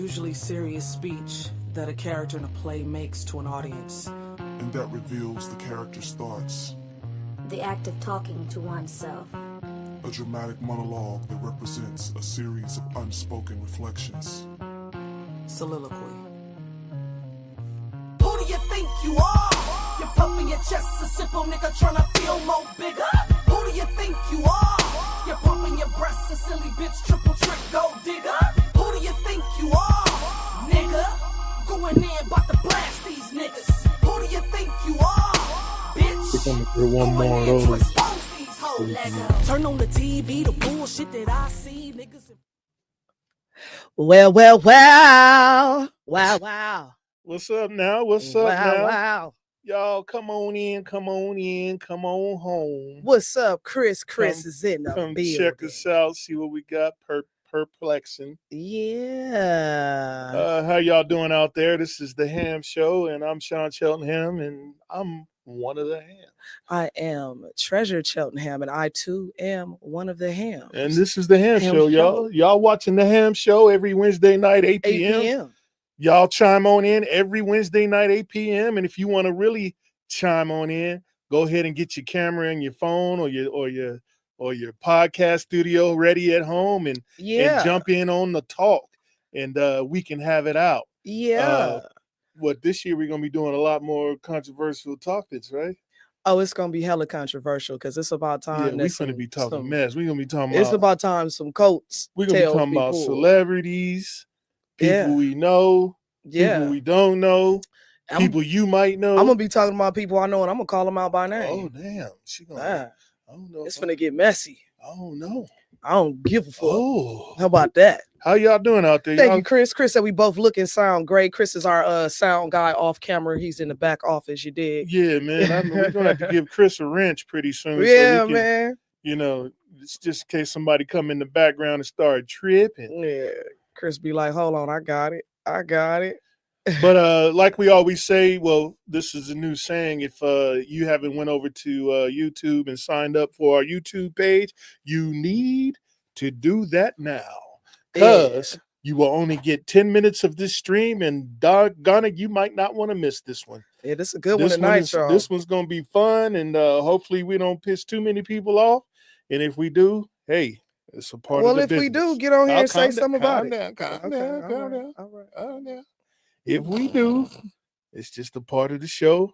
usually serious speech that a character in a play makes to an audience. And that reveals the character's thoughts. The act of talking to oneself. A dramatic monologue that represents a series of unspoken reflections. Soliloquy. Who do you think you are? You're puffing your chest, a simple nigga tryna feel more bigger. Who do you think you are? You're pumping your breasts, a silly bitch, triple trick, gold digger. Who do you think you are? Nigga, going in, bout to blast these niggas. Who do you think you are? Bitch, We're gonna do one more of going in to those. expose these whole niggas. Turn on the TV, the bullshit that I see, niggas. Well. Wow. What's up now? What's up now? Wow. Y'all, come on in, come on home. What's up, Chris? Chris Come- is in the Come building. check us out, see what we got. Perplexing. Yeah. How y'all doing out there? This is the Ham Show, and I'm Sean Cheltenham, and I'm one of the Ham. I am Treasure Cheltenham, and I too am one of the Hams. And this is the Ham Ham Show, Show. y'all. Y'all watching the Ham Show every Wednesday night, 8 8 p.m. p.m. Y'all chime on in every Wednesday night, 8 p.m. And if you want to really chime on in, go ahead and get your camera and your phone or your podcast studio ready at home and jump in on the talk, and we can have it out. Yeah. This year we're gonna be doing a lot more controversial topics, right? Oh, it's gonna be hella controversial because it's about time. Yeah, we're gonna be talking mess. We're gonna be talking about. It's about time some coats. We're gonna be talking about celebrities, people we know, people we don't know, people you might know. I'm gonna be talking about people I know, and I'm gonna call them out by name. Oh damn, she gonna. I don't know. It's gonna get messy. I don't know. I don't give a fuck. Oh, how about that? How y'all doing out there? Thank you, Chris. Chris said we both look and sound great. Chris is our sound guy off camera. He's in the back office. You dig? Yeah, man. We're gonna have to give Chris a wrench pretty soon. Yeah, so man. You know, it's just in case somebody come in the background and start tripping. Yeah, Chris be like, "Hold on, I got it. But like we always say, well, this is a new saying. If you haven't went over to YouTube and signed up for our YouTube page, you need to do that now, because you will only get 10 minutes of this stream, and doggone it, you might not want to miss this one. Yeah, this is a good one tonight, y'all. This one's gonna be fun, and hopefully we don't piss too many people off. And if we do, hey, it's a part of the business. Well, if we do, get on here and say something about it. Calm down. All right. If we do, it's just a part of the show.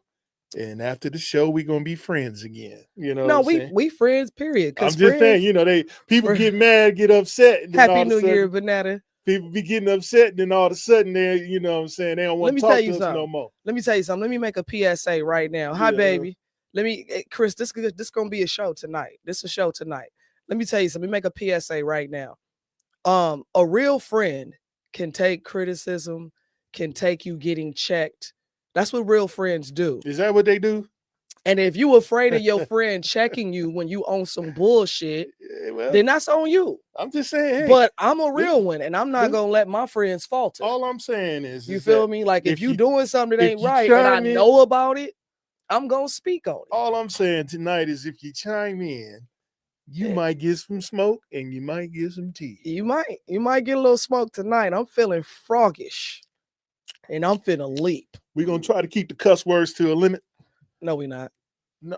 And after the show, we're gonna be friends again. You know, no, we friends, period. I'm just saying, you know, people get mad, get upset. And Happy New Year, Banana. People be getting upset, and then all of a sudden they, you know what I'm saying, they don't want to talk to us no more. Let me tell you something. Let me make a PSA right now. Hi, baby. Chris, this gonna be a show tonight. This is a show tonight. Let me tell you something. Let me make a PSA right now. A real friend can take criticism, can take you getting checked. That's what real friends do. Is that what they do? And if you afraid of your friend checking you when you own some bullshit, then that's on you. I'm just saying. Hey, but I'm a real one, and I'm not gonna let my friends falter. All I'm saying is you feel me? Like if you doing something that ain't right, and I know about it, I'm gonna speak on it. All I'm saying tonight is if you chime in, you might get some smoke and you might get some tea. You might get a little smoke tonight. I'm feeling froggish, and I'm finna leap. We're gonna try to keep the cuss words to a limit. No, we're not. No,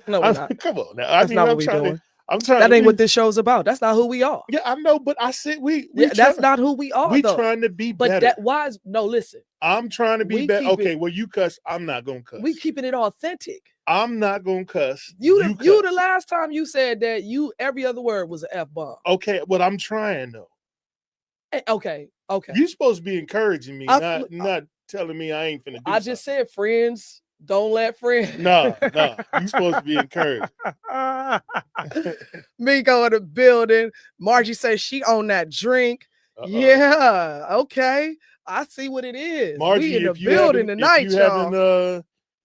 no, we're not. Come on now. That's not what we're doing. I'm trying. That ain't what this show's about. That's not who we are. Yeah, I know, but I said that's not who we are. We trying to be better. But listen. I'm trying to be better. Okay, well, you cuss. I'm not gonna cuss. We keeping it authentic. I'm not gonna cuss. You the last time you said that every other word was an F-bomb. Okay, but I'm trying though. Okay. You're supposed to be encouraging me, not telling me I ain't finna do I just said friends. Don't let friends. No. You're supposed to be encouraged. Miko in the building. Margie says she on that drink. Yeah. Okay. I see what it is. Margie, we in the building tonight, if you haven't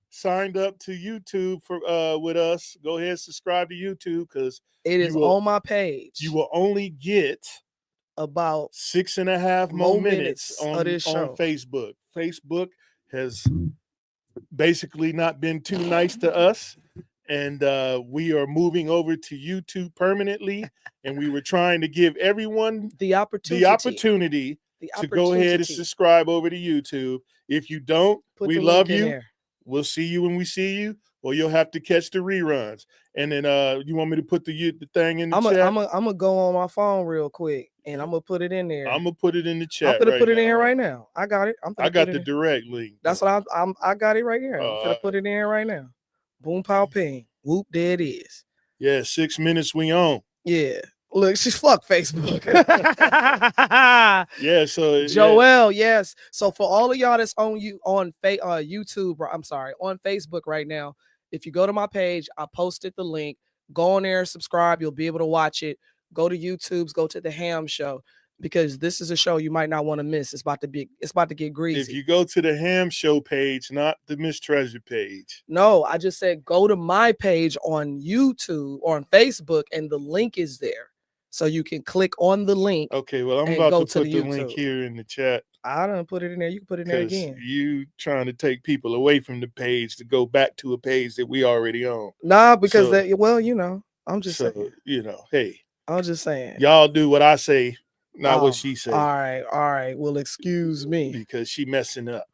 signed up to YouTube for with us, go ahead and subscribe to YouTube, because it is on my page. You will only get about 6.5 more minutes of this show on Facebook. Facebook has basically not been too nice to us, and we are moving over to YouTube permanently, and we were trying to give everyone the opportunity to go ahead and subscribe over to YouTube. If you don't, we love you. We'll see you when we see you, or you'll have to catch the reruns. And then you want me to put the thing in the chat? I'm gonna go on my phone real quick and I'm gonna put it in there. I'm gonna put it in the chat. I'm gonna put it in here right now. I got it. I got the direct link. That's what I got it right here. I'm gonna put it in here right now. Boom, pow, ping. Whoop, there it is. Yeah, 6 minutes we on. Yeah. Look, she's fuck Facebook. Yeah, so Joel, yes. So for all of y'all that's on YouTube, I'm sorry, on Facebook right now, if you go to my page, I posted the link. Go on there, subscribe. You'll be able to watch it. Go to YouTube's, go to the Ham Show, because this is a show you might not want to miss. It's about to get greasy. If you go to the Ham Show page, not the Miss Treasure page. No, I just said go to my page on YouTube or on Facebook, and the link is there. So you can click on the link. Okay, well, I'm about to put the link here in the chat. I done put it in there. You can put it in there again. You trying to take people away from the page to go back to a page that we already own. Nah, because I'm just saying. Hey. I'm just saying. Y'all do what I say, not what she said. All right. Well, excuse me. Because she messing up.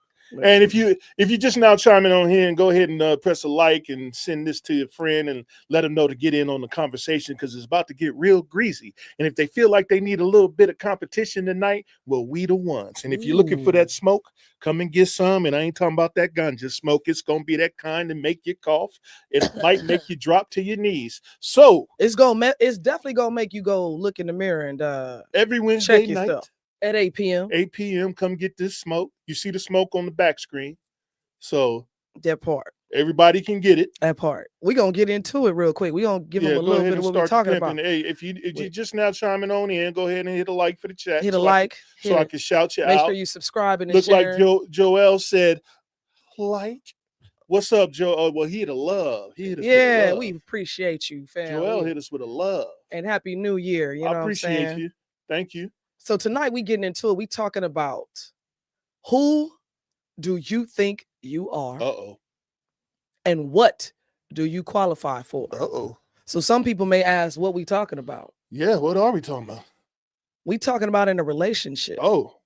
And if you just now chiming on here, and go ahead and press a like and send this to your friend and let them know to get in on the conversation, because it's about to get real greasy. And if they feel like they need a little bit of competition tonight, well, we the ones. And if you're looking for that smoke, come and get some. And I ain't talking about that ganja smoke. It's gonna be that kind to make you cough. It might make you drop to your knees. So it's definitely gonna make you go look in the mirror and every Wednesday night stuff. At 8 p.m. 8 p.m. Come get this smoke. You see the smoke on the back screen. So that part. Everybody can get it. That part. We're going to get into it real quick. We're going to give them a little bit of what we're talking about. Hey, if you're just now chiming on in, go ahead and hit a like for the chat. Hit a like. So I can shout you out. Make sure you subscribe and Look share. like Joel said, like. What's up, Joe? Oh, well, he hit a love. He hit us with a love. We appreciate you, fam. Joel hit us with a love. And Happy New Year. You know I appreciate you. Thank you. So tonight we getting into it. We talking about who do you think you are? Uh-oh. And what do you qualify for? Uh-oh. So some people may ask, what we talking about? Yeah, what are we talking about? We talking about in a relationship. Oh.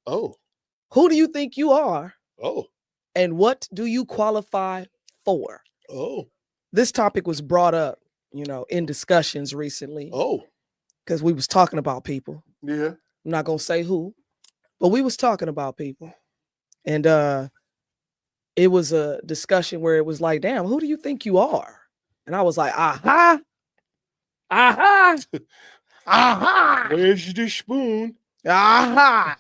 Who do you think you are? Oh. And what do you qualify for? Oh. This topic was brought up, in discussions recently. Oh. Because we was talking about people. Yeah. I'm not going to say who, but we was talking about people. And it was a discussion where it was like, damn, who do you think you are? And I was like, aha. Where's the spoon? Aha.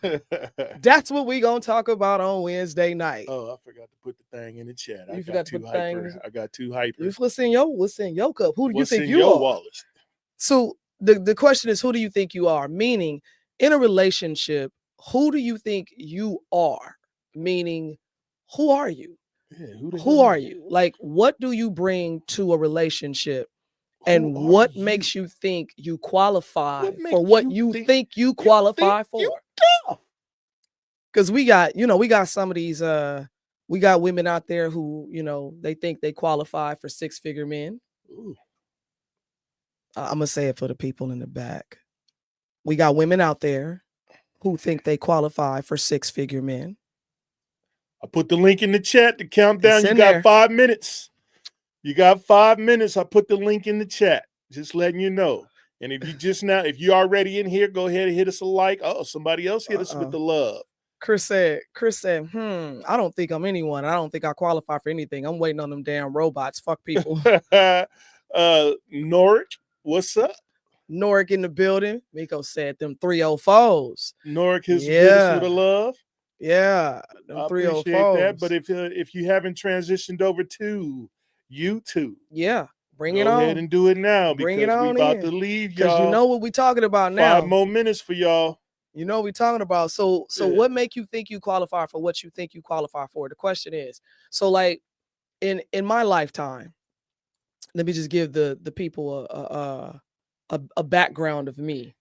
That's what we going to talk about on Wednesday night. Oh, I forgot to put the thing in the chat. I got too hyper. What's in your cup? Who do you think you are? Wallace? So the question is, who do you think you are? Meaning, in a relationship, who do you think you are? Meaning, who are you? Yeah, who are you? Like, what do you bring to a relationship? And what makes you think you qualify for what you think you qualify for? Because we got some of these, we got women out there who, they think they qualify for 6-figure men. Ooh. I'm going to say it for the people in the back. We got women out there who think they qualify for 6-figure men. I put the link in the chat to count down. You got 5 minutes. You got 5 minutes. I put the link in the chat. Just letting you know. And if you already in here, go ahead and hit us a like. Oh, somebody else hit us with the love. Chris said, I don't think I'm anyone. I don't think I qualify for anything. I'm waiting on them damn robots. Fuck people. Norick, what's up? Norick in the building. Miko said them 304s. Norick has hit us with a love. Yeah, them 304s. Appreciate that. But if you haven't transitioned over to YouTube, bring it on. Go ahead and do it now. Bring it on. We're about to leave, y'all. Because you know what we're talking about now. 5 more minutes for y'all. You know what we're talking about. So what make you think you qualify for what you think you qualify for? The question is, so like in my lifetime, let me just give the people a background of me.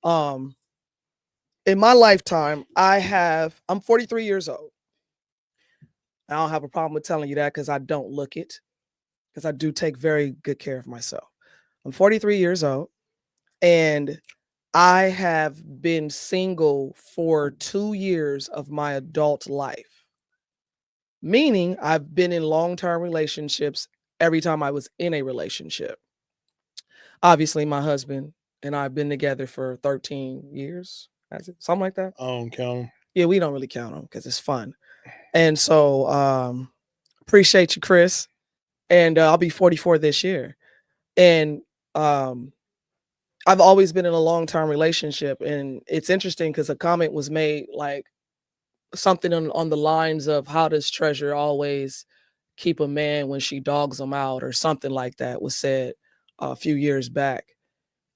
In my lifetime, I'm 43 years old. I don't have a problem with telling you that because I don't look it, because I do take very good care of myself. I'm 43 years old, and I have been single for 2 years of my adult life. Meaning I've been in long-term relationships every time I was in a relationship. Obviously, my husband and I have been together for 13 years. That's it, something like that. I don't count them. Yeah, we don't really count them because it's fun. And so appreciate you, Chris. And I'll be 44 this year. And I've always been in a long-term relationship. And it's interesting because a comment was made like something on the lines of, how does Treasure always keep a man when she dogs him out, or something like that was said a few years back.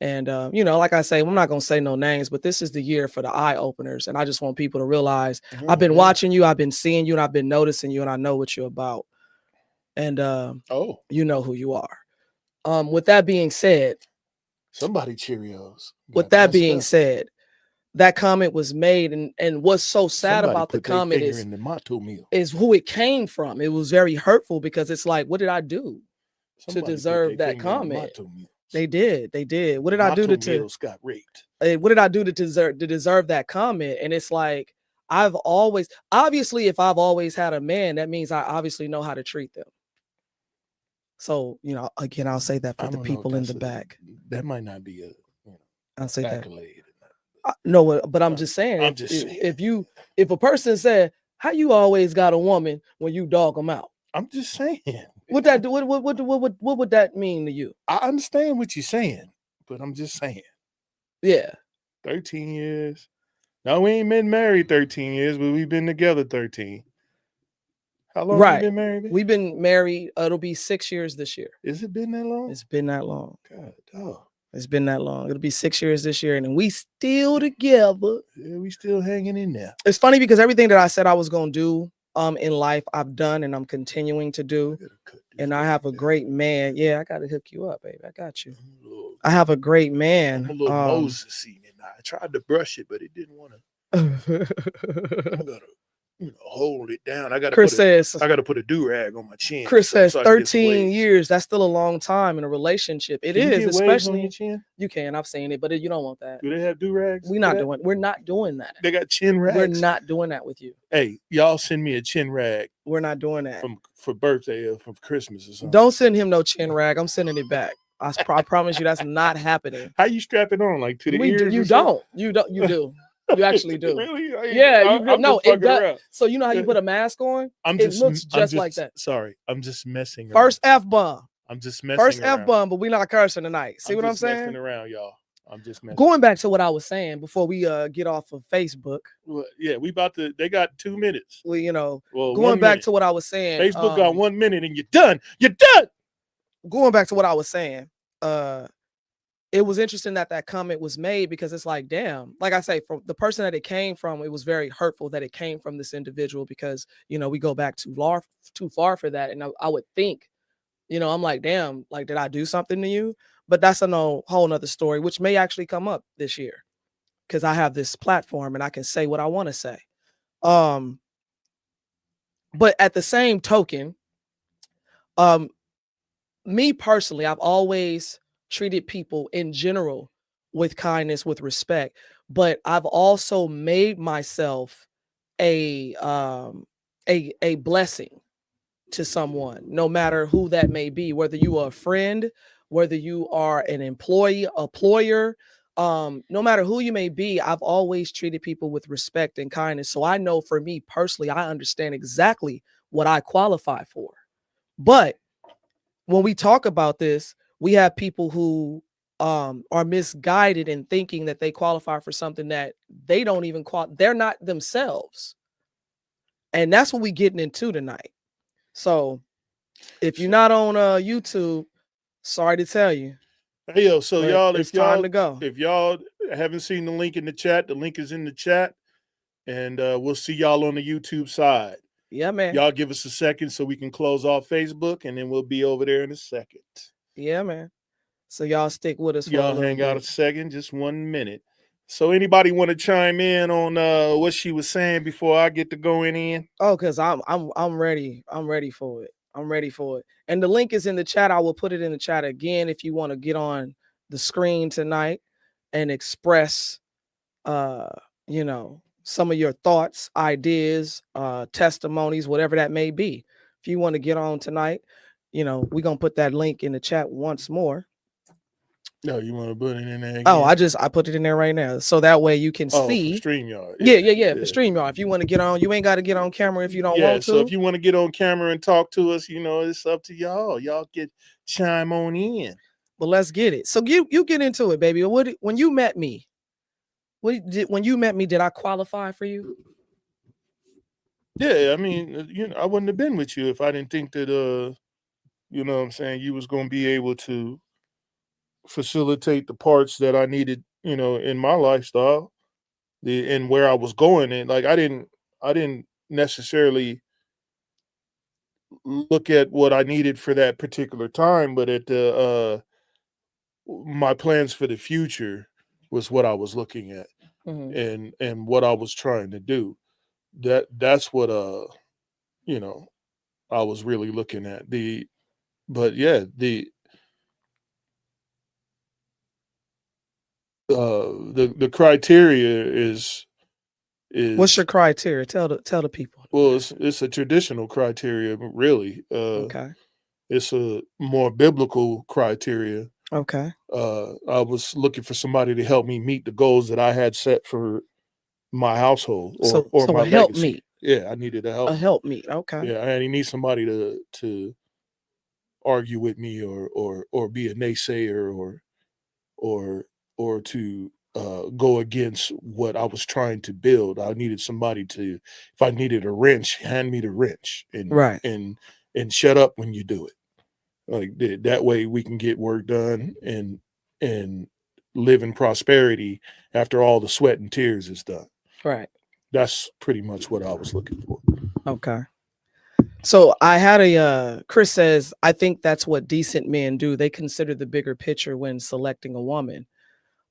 And you know, like I say, I'm not gonna say no names, but this is the year for the eye openers, and I just want people to realize I've been watching you, I've been seeing you, and I've been noticing you, and I know what you're about. And you know who you are. With that being said, somebody Cheerios. With that being said, that comment was made, and what's so sad about the comment is who it came from. It was very hurtful because it's like, what did I do to deserve that comment? They did. What did I do to got raped? What did I do to deserve that comment? And it's like, I've always, obviously, if I've always had a man, that means I obviously know how to treat them. So, you know, again, I'll say that for the people in the back. That might not be a I'll say accolade. No, but I'm just saying, if a person said, how you always got a woman when you dog them out? I'm just saying. What would that mean to you? I understand what you're saying, but I'm just saying. Yeah. 13 years. No, we ain't been married 13 years, but we've been together 13. How long have you been married? We've been married. It'll be 6 years this year. Is it been that long? It's been that long. God, dog. It's been that long. It'll be 6 years this year, and we still together. Yeah, we still hanging in there. It's funny because everything that I said I was gonna do in life, I've done, and I'm continuing to do. And I have a great man. Yeah, I gotta hook you up, baby. I got you. I have a great man. I'm a little Moses-y, and I tried to brush it, but it didn't want to. I gotta, hold it down. I gotta put a do-rag on my chin. Chris says 13 years. That's still a long time in a relationship. It is, especially on your chin? You can. I've seen it, but you don't want that. Do they have do-rags? We're not doing that. They got chin rags. We're not doing that with you. Hey, y'all send me a chin rag. We're not doing that. For birthday or for Christmas or something. Don't send him no chin rag. I'm sending it back. I promise you that's not happening. How you strap it on? Like to the ears? You don't. You do. You actually do. Really? Yeah, it does. So you know how you put a mask on? It looks just like that. Sorry, I'm just messing around. First F-bomb. I'm just messing First around. F-bomb, but we're not cursing tonight. See what I'm saying? Messing around, y'all. I'm just messing. Going back to what I was saying before we get off of Facebook. Well, yeah, they got 2 minutes. Well, going back to what I was saying. Facebook got 1 minute and you're done. You're done. Going back to what I was saying. It was interesting that comment was made because it's like, damn, like I say, from the person that it came from, it was very hurtful that it came from this individual because, we go back too far for that. And I would think, I'm like, damn, like, did I do something to you? But that's a whole nother story, which may actually come up this year because I have this platform and I can say what I want to say. But at the same token, me personally, I've always treated people in general with kindness, with respect, but I've also made myself a blessing to someone, no matter who that may be, whether you are a friend, whether you are an employer, no matter who you may be, I've always treated people with respect and kindness. So I know for me personally, I understand exactly what I qualify for. But when we talk about this, we have people who are misguided in thinking that they qualify for something that they don't even they're not themselves. And that's what we're getting into tonight. So if you're not on YouTube, sorry to tell you. Hey, yo, so y'all, it's time to go. If y'all haven't seen the link in the chat, the link is in the chat. And we'll see y'all on the YouTube side. Yeah, man. Y'all give us a second so we can close off Facebook, and then we'll be over there in a second. Yeah, man. So y'all stick with us. Y'all hang out a second, just 1 minute. So anybody want to chime in on what she was saying before I get to going in? Oh, because I'm ready. I'm ready for it. I'm ready for it. And the link is in the chat. I will put it in the chat again if you want to get on the screen tonight. and express, you know, some of your thoughts, ideas, testimonies, whatever that may be. If you want to get on tonight, you know, we're going to put that link in the chat once more. No, you want to put it in there again? Oh, I put it in there right now. So that way you can see. For StreamYard. Yeah. For StreamYard. If you want to get on, you ain't got to get on camera if you don't want to. So if you want to get on camera and talk to us, you know, it's up to y'all. Y'all get chime on in. But let's get it. So you get into it, baby. When you met me, did I qualify for you? Yeah, I mean, you know, I wouldn't have been with you if I didn't think that you know what I'm saying, you was going to be able to facilitate the parts that I needed, you know, in my lifestyle, and where I was going. And like I didn't necessarily look at what I needed for that particular time, but at the my plans for the future was what I was looking at, and what I was trying to do. That's what you know, I was really looking at. But yeah, the criteria is what's your criteria? Tell the people. Well, it's a traditional criteria, really. Okay. It's a more biblical criteria. Okay. I was looking for somebody to help me meet the goals that I had set for my household or my help legacy. Me. Yeah, I needed a help. A help me. Okay. Yeah, I need somebody to argue with me or be a naysayer or to go against what I was trying to build. I needed somebody to, if I needed a wrench, hand me the wrench and shut up when you do it. Like that way we can get work done and live in prosperity after all the sweat and tears is done. Right. That's pretty much what I was looking for. Okay. So I had Chris says, I think that's what decent men do. They consider the bigger picture when selecting a woman.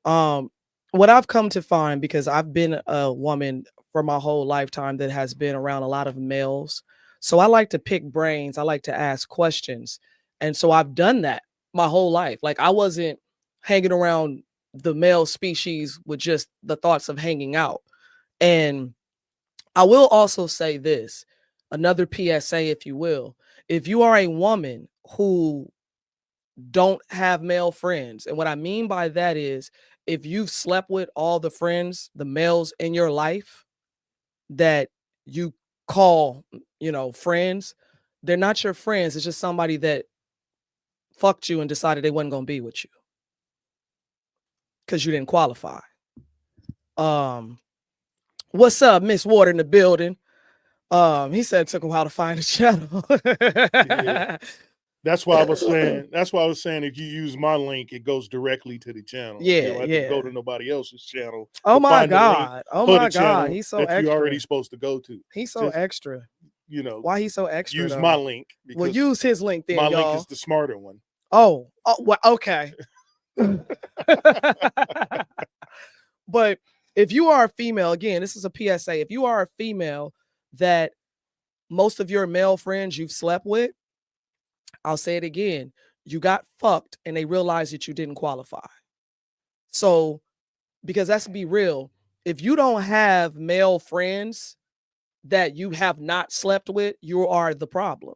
What I've come to find, because I've been a woman for my whole lifetime that has been around a lot of males. So I like to pick brains. I like to ask questions. And so I've done that my whole life. Like I wasn't hanging around the male species with just the thoughts of hanging out. And I will also say this, another PSA, if you will. If you are a woman who don't have male friends, and what I mean by that is if you've slept with all the friends, the males in your life that you call, you know, friends, they're not your friends. It's just somebody that fucked you and decided they wasn't going to be with you because you didn't qualify. What's up, Miss Water in the building? He said it took a while to find the channel. Yeah. That's why I was saying if you use my link, it goes directly to the channel. Yeah, you don't have to go to nobody else's channel. Oh my God. Oh my God. He's so that extra. you're already supposed to go to. He's so extra. You know why he's so extra? Use my link. Well, use his link then. My y'all. link is the smarter one. Oh well, okay. But if you are a female, again, this is a PSA. If you are a female that most of your male friends you've slept with, I'll say it again, you got fucked and they realized that you didn't qualify. So, because let's be real, if you don't have male friends that you have not slept with, you are the problem.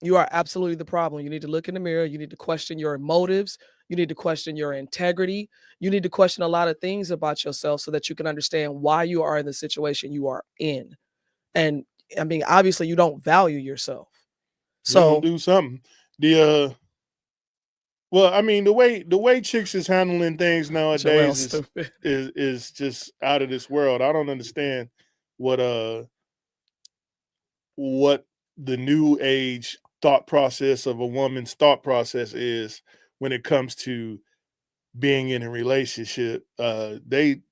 You are absolutely the problem. You need to look in the mirror. You need to question your motives. You need to question your integrity. You need to question a lot of things about yourself so that you can understand why you are in the situation you are in. And I mean, obviously you don't value yourself. So do something. Well, I mean, the way chicks is handling things nowadays is just out of this world. I don't understand what the new age thought process of a woman's thought process is when it comes to being in a relationship. They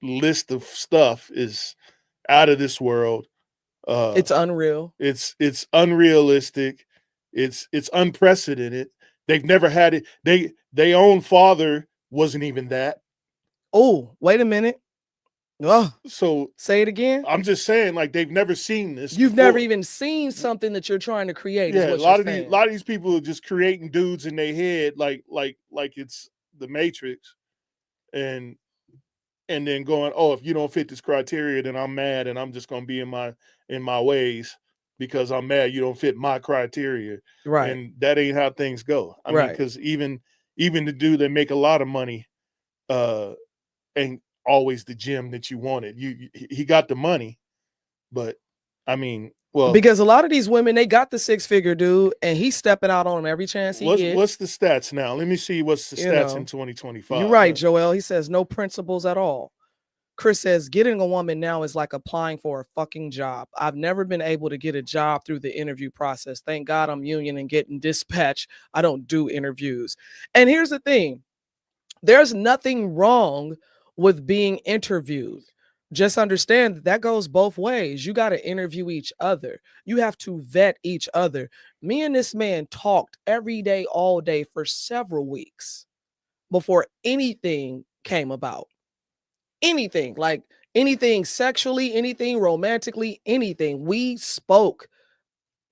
list of stuff is out of this world. It's unreal. It's unrealistic. It's unprecedented. They've never had it. Their own father wasn't even that. Oh, wait a minute. Oh, so say it again. I'm just saying, like, they've never seen this. You've never even seen something that you're trying to create. Yeah, a lot of these people are just creating dudes in their head, like it's the Matrix. and then going, oh, if you don't fit this criteria, then I'm mad and I'm just gonna be in my ways because I'm mad you don't fit my criteria. Right. And that ain't how things go. I mean, Right. because even the dude that make a lot of money ain't always the gym that you wanted. He got the money, but I mean, well, Because a lot of these women, they got the 6-figure dude, and he's stepping out on them every chance he gets. what's the stats now? Let me see what's the You stats know, in 2025. You're right, Joel. He says no principles at all. Chris says getting a woman now is like applying for a fucking job. I've never been able to get a job through the interview process. Thank God I'm union and getting dispatched. I don't do interviews. And here's the thing. There's nothing wrong with being interviewed. Just understand that goes both ways. You got to interview each other. You have to vet each other. Me and this man talked every day, all day for several weeks before anything came about. Anything, like anything sexually, anything romantically, anything. We spoke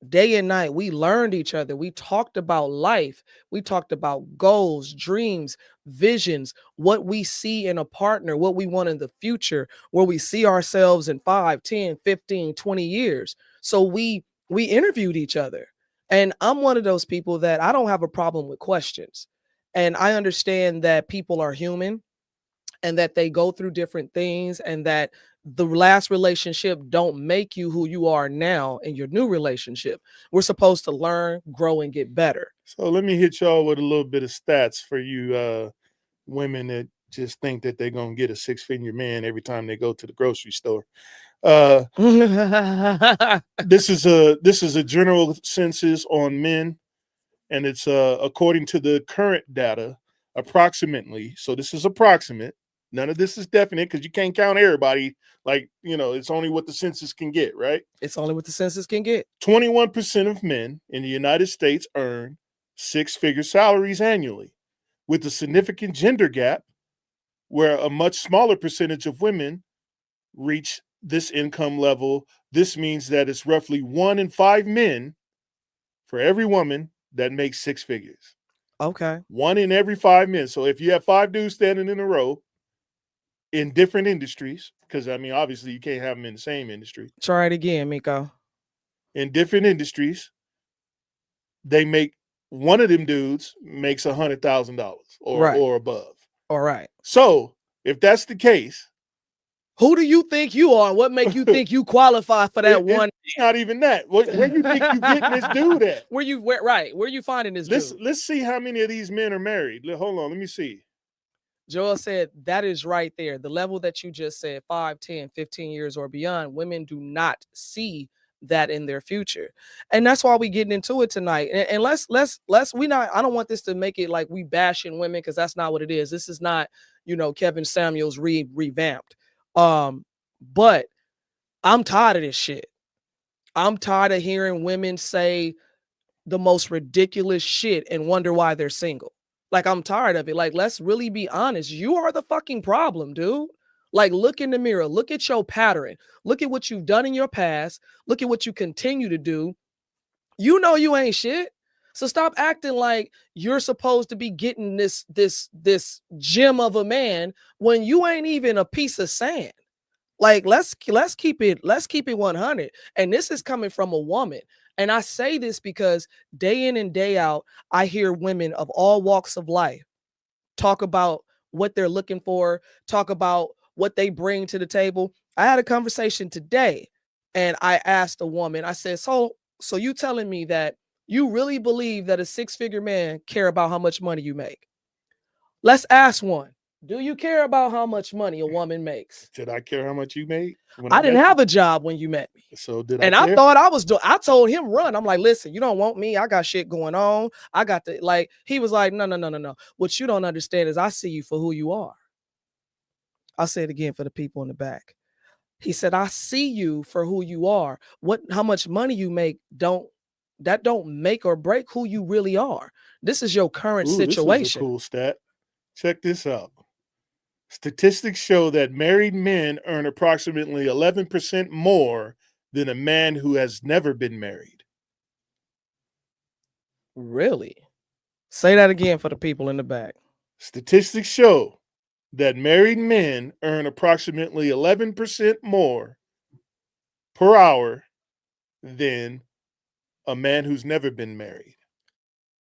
day and night. We learned each other. We talked about life. We talked about goals, dreams, visions, what we see in a partner, what we want in the future, where we see ourselves in 5, 10, 15, 20 years. So we interviewed each other. And I'm one of those people that I don't have a problem with questions. And I understand that people are human and that they go through different things, and that the last relationship don't make you who you are now in your new relationship. We're supposed to learn, grow, and get better. So let me hit y'all with a little bit of stats for you women that just think that they're going to get a 6-figure man every time they go to the grocery store. This is a general census on men, and it's according to the current data, approximately. So this is approximate. None of this is definite because you can't count everybody. Like, it's only what the census can get, right? It's only what the census can get. 21% of men in the United States earn 6-figure salaries annually, with a significant gender gap where a much smaller percentage of women reach this income level. This means that it's roughly 1 in 5 men for every woman that makes 6 figures. Okay. 1 in every 5 men. So if you have 5 dudes standing in a row in different industries, because I mean, obviously you can't have them in the same industry. Try it again, Miko. In different industries, they make one of them dudes makes $100,000 or above. All right. So if that's the case, who do you think you are? What make you think you qualify for that one? It's not even that. Where you think you getting this dude at? Where you finding this dude? Let's see how many of these men are married. Hold on, let me see. Joel said that is right there. The level that you just said, 5, 10, 15 years or beyond, women do not see that in their future. And that's why we getting into it tonight. And let's I don't want this to make it like we bashing women, because that's not what it is. This is not, Kevin Samuels revamped. But I'm tired of this shit. I'm tired of hearing women say the most ridiculous shit and wonder why they're single. Like, I'm tired of it. Like, let's really be honest. You are the fucking problem, dude. Like, look in the mirror. Look at your pattern. Look at what you've done in your past. Look at what you continue to do. You know you ain't shit. So stop acting like you're supposed to be getting this gem of a man when you ain't even a piece of sand. Like, let's keep it 100. And this is coming from a woman. And I say this because day in and day out, I hear women of all walks of life talk about what they're looking for, talk about what they bring to the table. I had a conversation today and I asked a woman, I said, so you telling me that you really believe that a 6-figure man care about how much money you make? Let's ask one. Do you care about how much money a woman makes? Did I care how much you made? I didn't have a job when you met me. So did I? And I thought I was doing. I told him run. I'm like, listen, you don't want me. I got shit going on. I got the like. He was like, no. What you don't understand is I see you for who you are. I'll say it again for the people in the back. He said, I see you for who you are. How much money you make don't make or break who you really are. This is your current situation. This is a cool stat. Check this out. Statistics show that married men earn approximately 11% more than a man who has never been married. Really? Say that again for the people in the back. Statistics show that married men earn approximately 11% more per hour than a man who's never been married.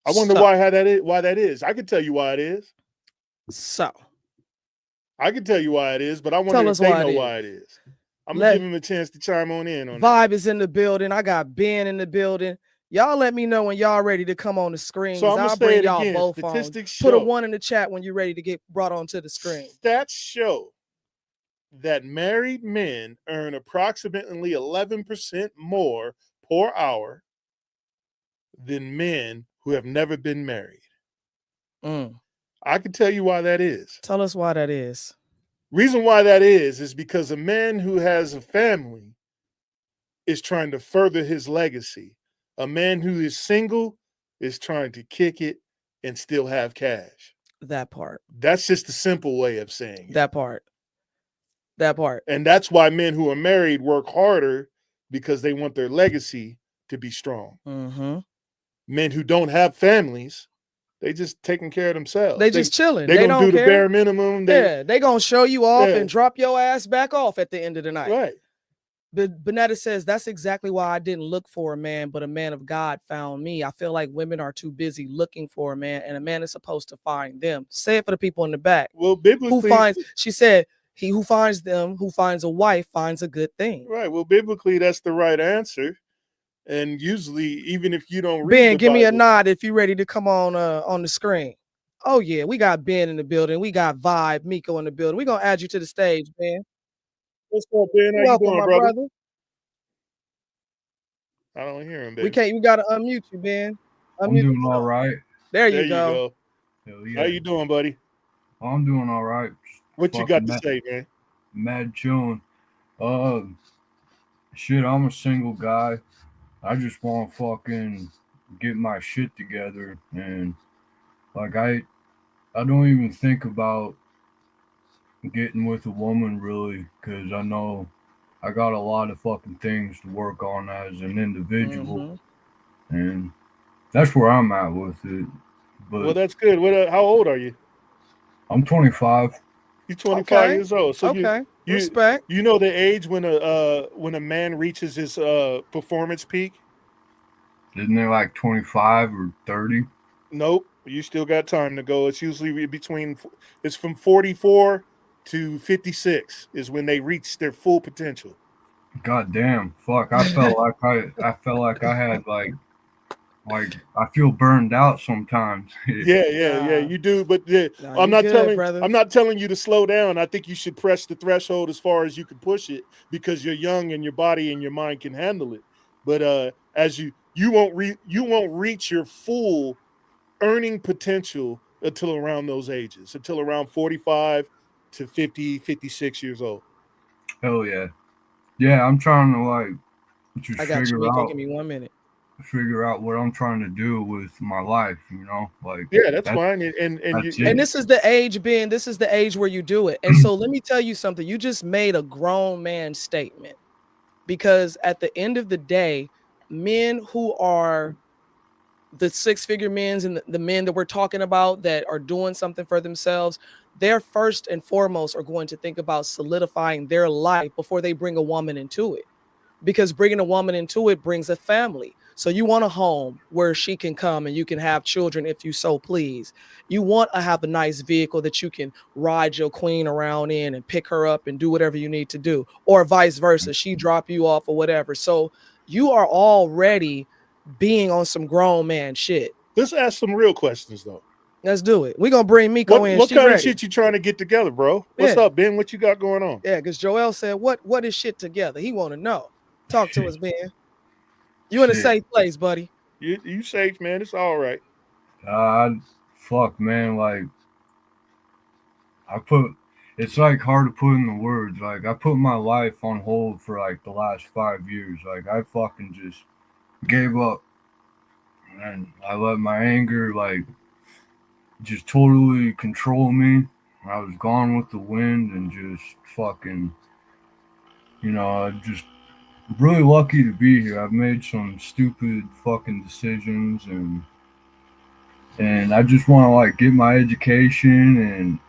I wonder why that is. I could tell you why it is. So I can tell you why it is, but I wonder tell if us they why know it why it is. is. I'm gonna give him a chance to chime on in on that. Vibe is in the building. I got Ben in the building. Y'all let me know when y'all ready to come on the screen. So I'm gonna I'll say bring it y'all again. both Statistics on. Put a show. 1 in the chat when you're ready to get brought onto the screen. Stats show that married men earn approximately 11% more per hour than men who have never been married. I can tell you why that is. Tell us why that is. Reason why that is because a man who has a family is trying to further his legacy. A man who is single is trying to kick it and still have cash. That part. That's just a simple way of saying it. That part. And that's why men who are married work harder, because they want their legacy to be strong. Mm-hmm. Men who don't have families, they just taking care of themselves. They just chilling. They don't do care. the bare minimum. They gonna show you off and drop your ass back off at the end of the night. Right. But Bonetta says that's exactly why I didn't look for a man, but a man of God found me. I feel like women are too busy looking for a man, and a man is supposed to find them. Say it for the people in the back. Well, biblically, she said, he who finds them, who finds a wife, finds a good thing. Right. Well, biblically, that's the right answer. And usually, even if you don't read Ben, give me a nod if you're ready to come on the screen. Oh yeah, we got Ben in the building. We got Vibe, Miko in the building. We're gonna add you to the stage, Ben. What's up, Ben? How Welcome, you doing, my brother? I don't hear him, baby. We gotta unmute you, Ben. I'm doing all right. There you go. Hell yeah. How you doing, buddy? I'm doing all right. What you got to say, man? Mad chilling. Shit, I'm a single guy. I just want to fucking get my shit together, and like I don't even think about getting with a woman really, because I know I got a lot of fucking things to work on as an individual, and that's where I'm at with it. But well, that's good. How old are you? I'm 25. You're 25 years old. So you respect. You know the age when a man reaches his performance peak? Isn't it like 25 or 30? Nope. You still got time to go. It's usually it's from 44 to 56 is when they reach their full potential. God damn. Fuck. I felt like I had like I feel burned out sometimes. Yeah, you do. But I'm not telling you to slow down. I think you should press the threshold as far as you can push it, because you're young and your body and your mind can handle it. But as you won't reach your full earning potential until around those ages, until around 45 to 50, 56 years old. Hell yeah. Yeah, I'm trying to like just give me 1 minute. Figure out what I'm trying to do with my life, like that's fine. And this is the age, Ben. This is the age where you do it. And so let me tell you something. You just made a grown man statement, because at the end of the day, men who are the six-figure men and the men that we're talking about that are doing something for themselves, they're first and foremost are going to think about solidifying their life before they bring a woman into it, because bringing a woman into it brings a family. So you want a home where she can come and you can have children if you so please. You want to have a nice vehicle that you can ride your queen around in and pick her up and do whatever you need to do, or vice versa. She drop you off or whatever. So you are already being on some grown man shit. Let's ask some real questions though. Let's do it. We're gonna bring Miko in. What kind of shit you trying to get together, bro? What's up, Ben? What you got going on? Yeah, because Joel said, what is shit together? He want to know. Talk to us, Ben. You in a safe place, buddy. You safe, man. It's all right. Fuck, man. Like, it's like hard to put in the words. Like, I put my life on hold for like the last 5 years. Like, I fucking just gave up, and I let my anger like just totally control me. I was gone with the wind and just fucking, I'm just really lucky to be here. I've made some stupid fucking decisions, and I just want to like get my education and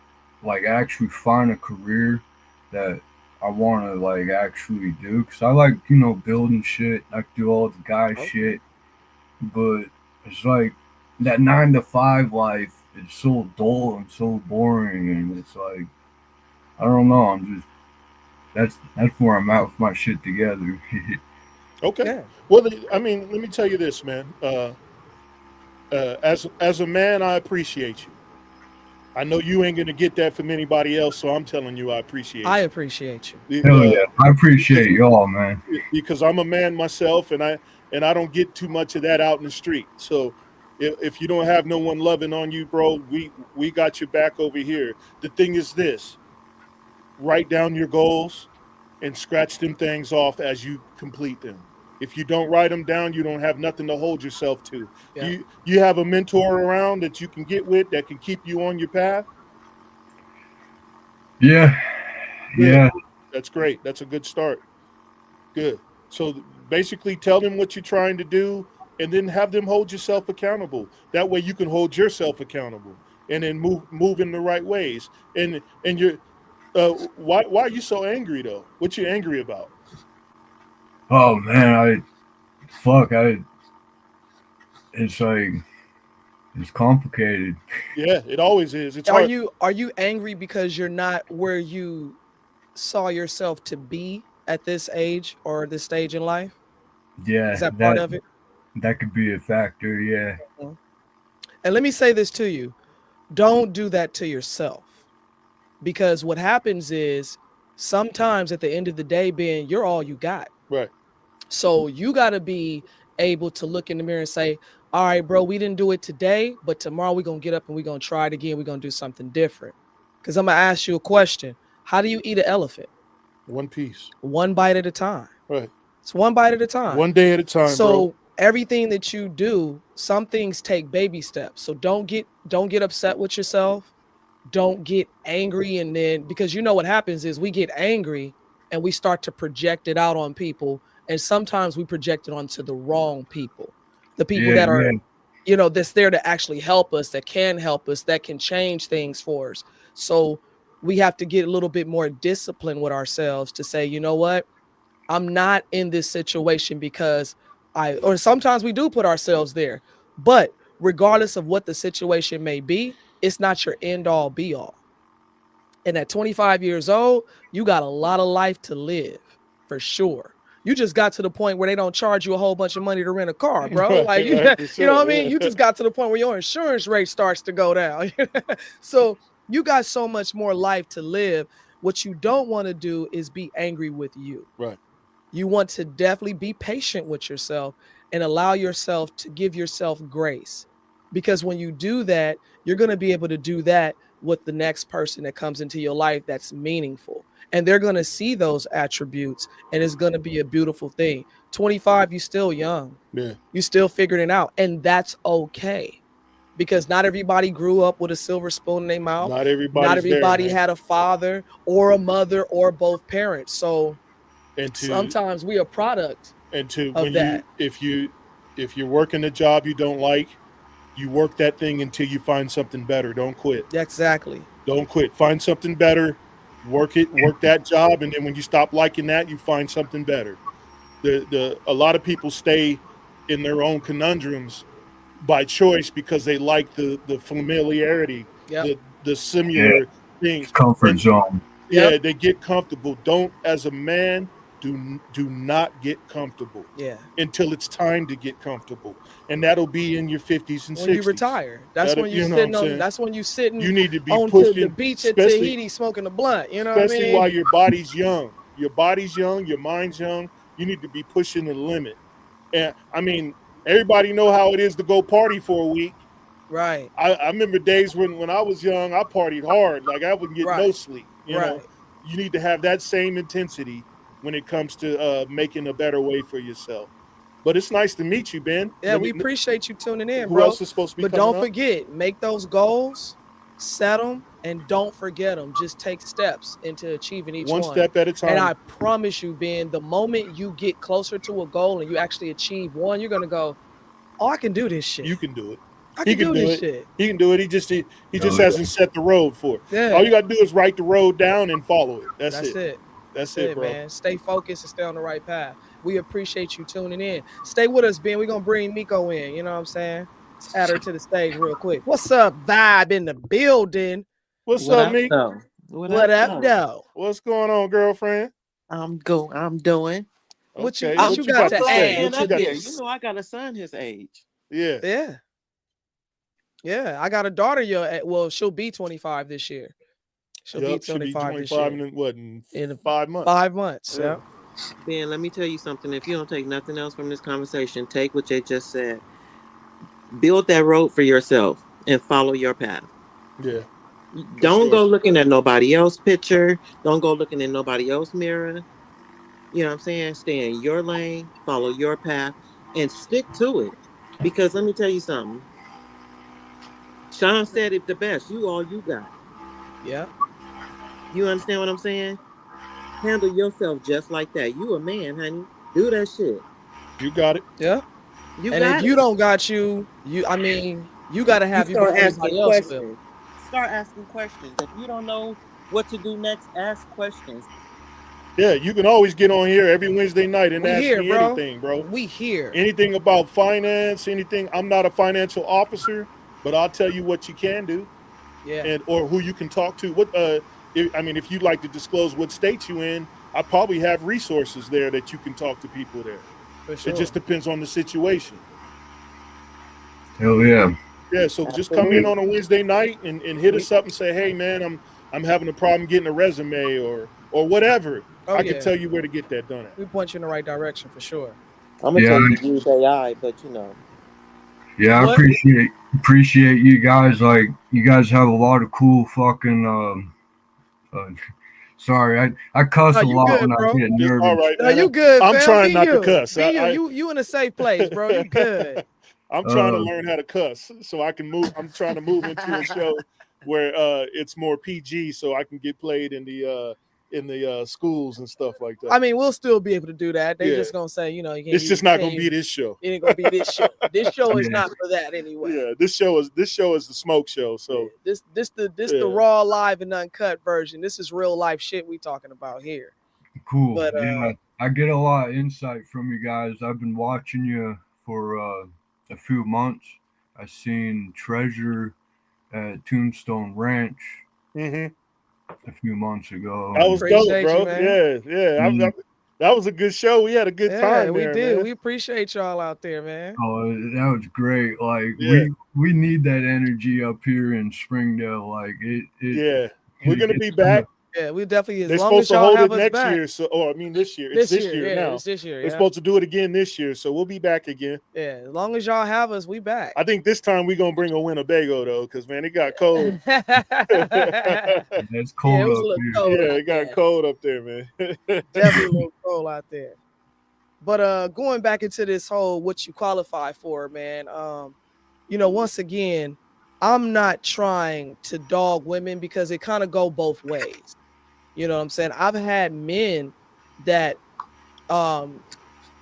like actually find a career that I want to like actually do. Cause I like, you know, building shit. I do all the guy Okay. shit, but it's like that 9 to 5 life is so dull and so boring, and it's like I don't know. I'm just that's where I'm at with my shit together. Okay. Yeah. Well, I mean, let me tell you this, man. As a man, I appreciate you. I know you ain't gonna get that from anybody else, so I'm telling you, I I appreciate appreciate you. you. Hell yeah, I appreciate y'all, man. Because I'm a man myself, and I don't get too much of that out in the street. So if you don't have no one loving on you, bro, we got your back over here. The thing is this: write down your goals and scratch them things off as you complete them. If you don't write them down, you don't have nothing to hold yourself to. Yeah. You have a mentor around that you can get with that can keep you on your path. Yeah, Good. yeah, That's great. That's a good start. Good. So basically tell them what you're trying to do and then have them hold yourself accountable. That way you can hold yourself accountable and then move in the right ways. And you're why are you so angry though? What you angry about? oh man, I it's like it's complicated. Yeah, it always is. It's Are hard. you angry because you're not where you saw yourself to be at this age or this stage in life? Is Yeah, that part that of it? that could be a factor. Yeah, Mhm. And let me say this to you. Don't do that to yourself. Because what happens is sometimes at the end of the day, Ben, you're all you got. Right. So you got to be able to look in the mirror and say, all right, bro, we didn't do it today, but tomorrow we're going to get up and we're going to try it again. We're going to do something different. Because I'm going to ask you a question. How do you eat an elephant? One piece. One bite at a time. Right. It's one bite at a time. One day at a time, bro. So everything that you do, some things take baby steps. So don't get upset with yourself. Don't get angry, and then because you know what happens is we get angry and we start to project it out on people, and sometimes we project it onto the wrong people, the people yeah, that are, yeah, that's there to actually help us, that can help us, that can change things for us. So we have to get a little bit more disciplined with ourselves to say, you know what, I'm not in this situation because or sometimes we do put ourselves there, but regardless of what the situation may be, it's not your end all be all. And at 25 years old, you got a lot of life to live for sure. You just got to the point where they don't charge you a whole bunch of money to rent a car, bro. Right, Like you, right, for you know what I sure. mean? You Yeah. just got to the point where your insurance rate starts to go down. So you got so much more life to live. What you don't want to do is be angry with you. Right. You want to definitely be patient with yourself and allow yourself to give yourself grace. Because when you do that, you're going to be able to do that with the next person that comes into your life that's meaningful. And they're going to see those attributes, and it's going to be a beautiful thing. 25, you still young. Yeah. You still figuring it out. And that's okay. Because not everybody grew up with a silver spoon in their mouth. Not Not everybody's there, everybody man. had a father or a mother or both parents. So And to sometimes we are product when of you that. if you're working a job you don't like, you work that thing until you find something better. Don't quit. Exactly. Don't quit. Find something better. Work that job, and then when you stop liking that, you find something better. The A lot of people stay in their own conundrums by choice because they like the familiarity, Yep. the yeah. similar things, Comfort and zone. Yep. yeah, they get comfortable. Don't, as a man, do not get comfortable Yeah. until it's time to get comfortable, and that'll be in your 50s and When you 60s. retire, that's That when you you know what I'm sitting on. saying. That's when you sitting You need to be on to the pushing, beach at especially Tahiti smoking a blunt. You know what I especially while mean? your body's young. Your body's young, your mind's young. You need to be pushing the limit. And I mean, everybody know how it is to go party for a week. Right. I remember days when I was young, I partied hard. Like I wouldn't get no Right. sleep. Right. You need to have that same intensity when it comes to making a better way for yourself. But it's nice to meet you, Ben. Yeah, we appreciate you tuning in, Who bro. else is supposed to be But coming don't up? forget, make those goals, set them, and don't forget them. Just take steps into achieving each One one. step at a And time. I promise you, Ben, the moment you get closer to a goal and you actually achieve one, you're gonna go, "Oh, I can do this shit." You can do it. I He can can do do this it. shit. He can do it. He just yeah. hasn't set the road for it. Yeah. All you gotta do is write the road down and follow it. That's That's it. it. That's That's it, it, bro. man. Stay focused and stay on the right path. We appreciate you tuning in. Stay with us, Ben. We're gonna bring Miko in. You know what I'm saying? Let's add her to the stage real quick. What's up, Vibe in the building? What's What up, up, Meek? though? What up, though? What's going on, girlfriend? I'm doing. What you Okay, what I'm, you what you got got to to glad say? add? man What you up got here. to You say? know I got a son his age. Yeah. Yeah. Yeah. I got a daughter. Well, she'll be 25 this year. She'll be Yep. Should be 25 this 25 year. in 5 months. 5 months. Yeah. Yeah. Ben, let me tell you something. If you don't take nothing else from this conversation, take what you just said. Build that road for yourself and follow your path. Yeah. Don't sure. go looking at nobody else's picture. Don't go looking in nobody else's mirror. You know what I'm saying? Stay in your lane, follow your path, and stick to it. Because let me tell you something. Sean said it the best. You all you got. Yeah. You understand what I'm saying? Handle yourself just like that. You a man, honey. Do that shit. You got it. Yeah. You And if got you it. don't got you, I mean, you got to You have you start before asking anybody else will. questions. Start asking questions. If you don't know what to do next, ask questions. Yeah, you can always get on here every Wednesday night and We ask here, me bro. anything, bro. We here. Anything about finance, anything. I'm not a financial officer, but I'll tell you what you can do Yeah. and or who you can talk to. If you'd like to disclose what state you in, I probably have resources there that you can talk to people there. For sure. It just depends on the situation. Hell yeah. Yeah, so just come in on a Wednesday night and hit us up and say, hey man, I'm having a problem getting a resume or whatever. I can tell you where to get that done at. We point you in the right direction for sure. I'm gonna Yeah. tell you to use AI, but you know. Yeah, I What? appreciate you guys. Like, you guys have a lot of cool fucking. Sorry, I cuss No, a you lot good, when bro. I get All nervous. right, No, man. you good, I'm fam. trying Be not to you. cuss. Be you in a safe place, bro. You good. I'm trying to learn how to cuss so I can move. I'm trying to move into a show where it's more PG so I can get played in the schools and stuff like that. I mean, we'll still be able to do that. They Yeah. just gonna say, you know, you can't It's use just you not can't gonna be use- this show. It ain't gonna be this show. This show is Yeah. not for that anyway. Yeah, this show is the smoke show. So This the Yeah. raw, live, and uncut version. This is real life shit we talking about here. Cool. But, yeah, I get a lot of insight from you guys. I've been watching you for a few months. I seen Treasure at Tombstone Ranch mhm. a few months ago. That was Appreciate dope, you, bro. man. Yeah. That was a good show. We had a good time we there, did. man. We appreciate y'all out there, man. Oh, that was great. Like, Yeah. we need that energy up here in Springdale. Like, Yeah, we're gonna be it's back. Yeah, we definitely as They're long as supposed to y'all hold have it us next back. year. So, this year. It's this year yeah, now. it's this year. They're Yeah. supposed to do it again this year, so we'll be back again. Yeah, as long as y'all have us, we back. I think this time we're gonna bring a Winnebago though, because man, it got cold. It's cold Yeah, it was a up little here. cold. Yeah, out it got there. cold up there, man. Definitely a little cold out there. But going back into this whole what you qualify for, man. Once again, I'm not trying to dog women because it kind of go both ways. You know what I'm saying? I've had men that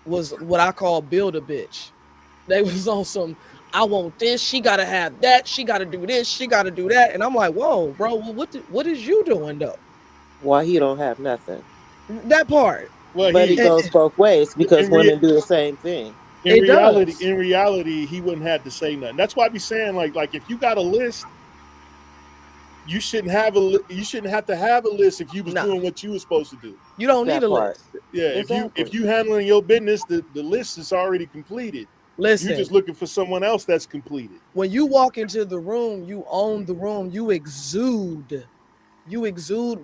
was what I call build a bitch. They was on some, I want this, she gotta have that, she gotta do this, she gotta do that. And I'm like, whoa, bro, well, what is you doing though? Why he don't have nothing. That part. Well, But it goes both ways because in rea- women do the same thing. in It does. reality, he wouldn't have to say nothing. That's why I be saying like if you got a list, you shouldn't have to have a list if you was Nah. doing what you was supposed to do. You don't need That a part. list. Yeah, Exactly. if you handling your business, the list is already completed. Listen, You're just looking for someone else that's completed. when you walk into the room, you own the room, you exude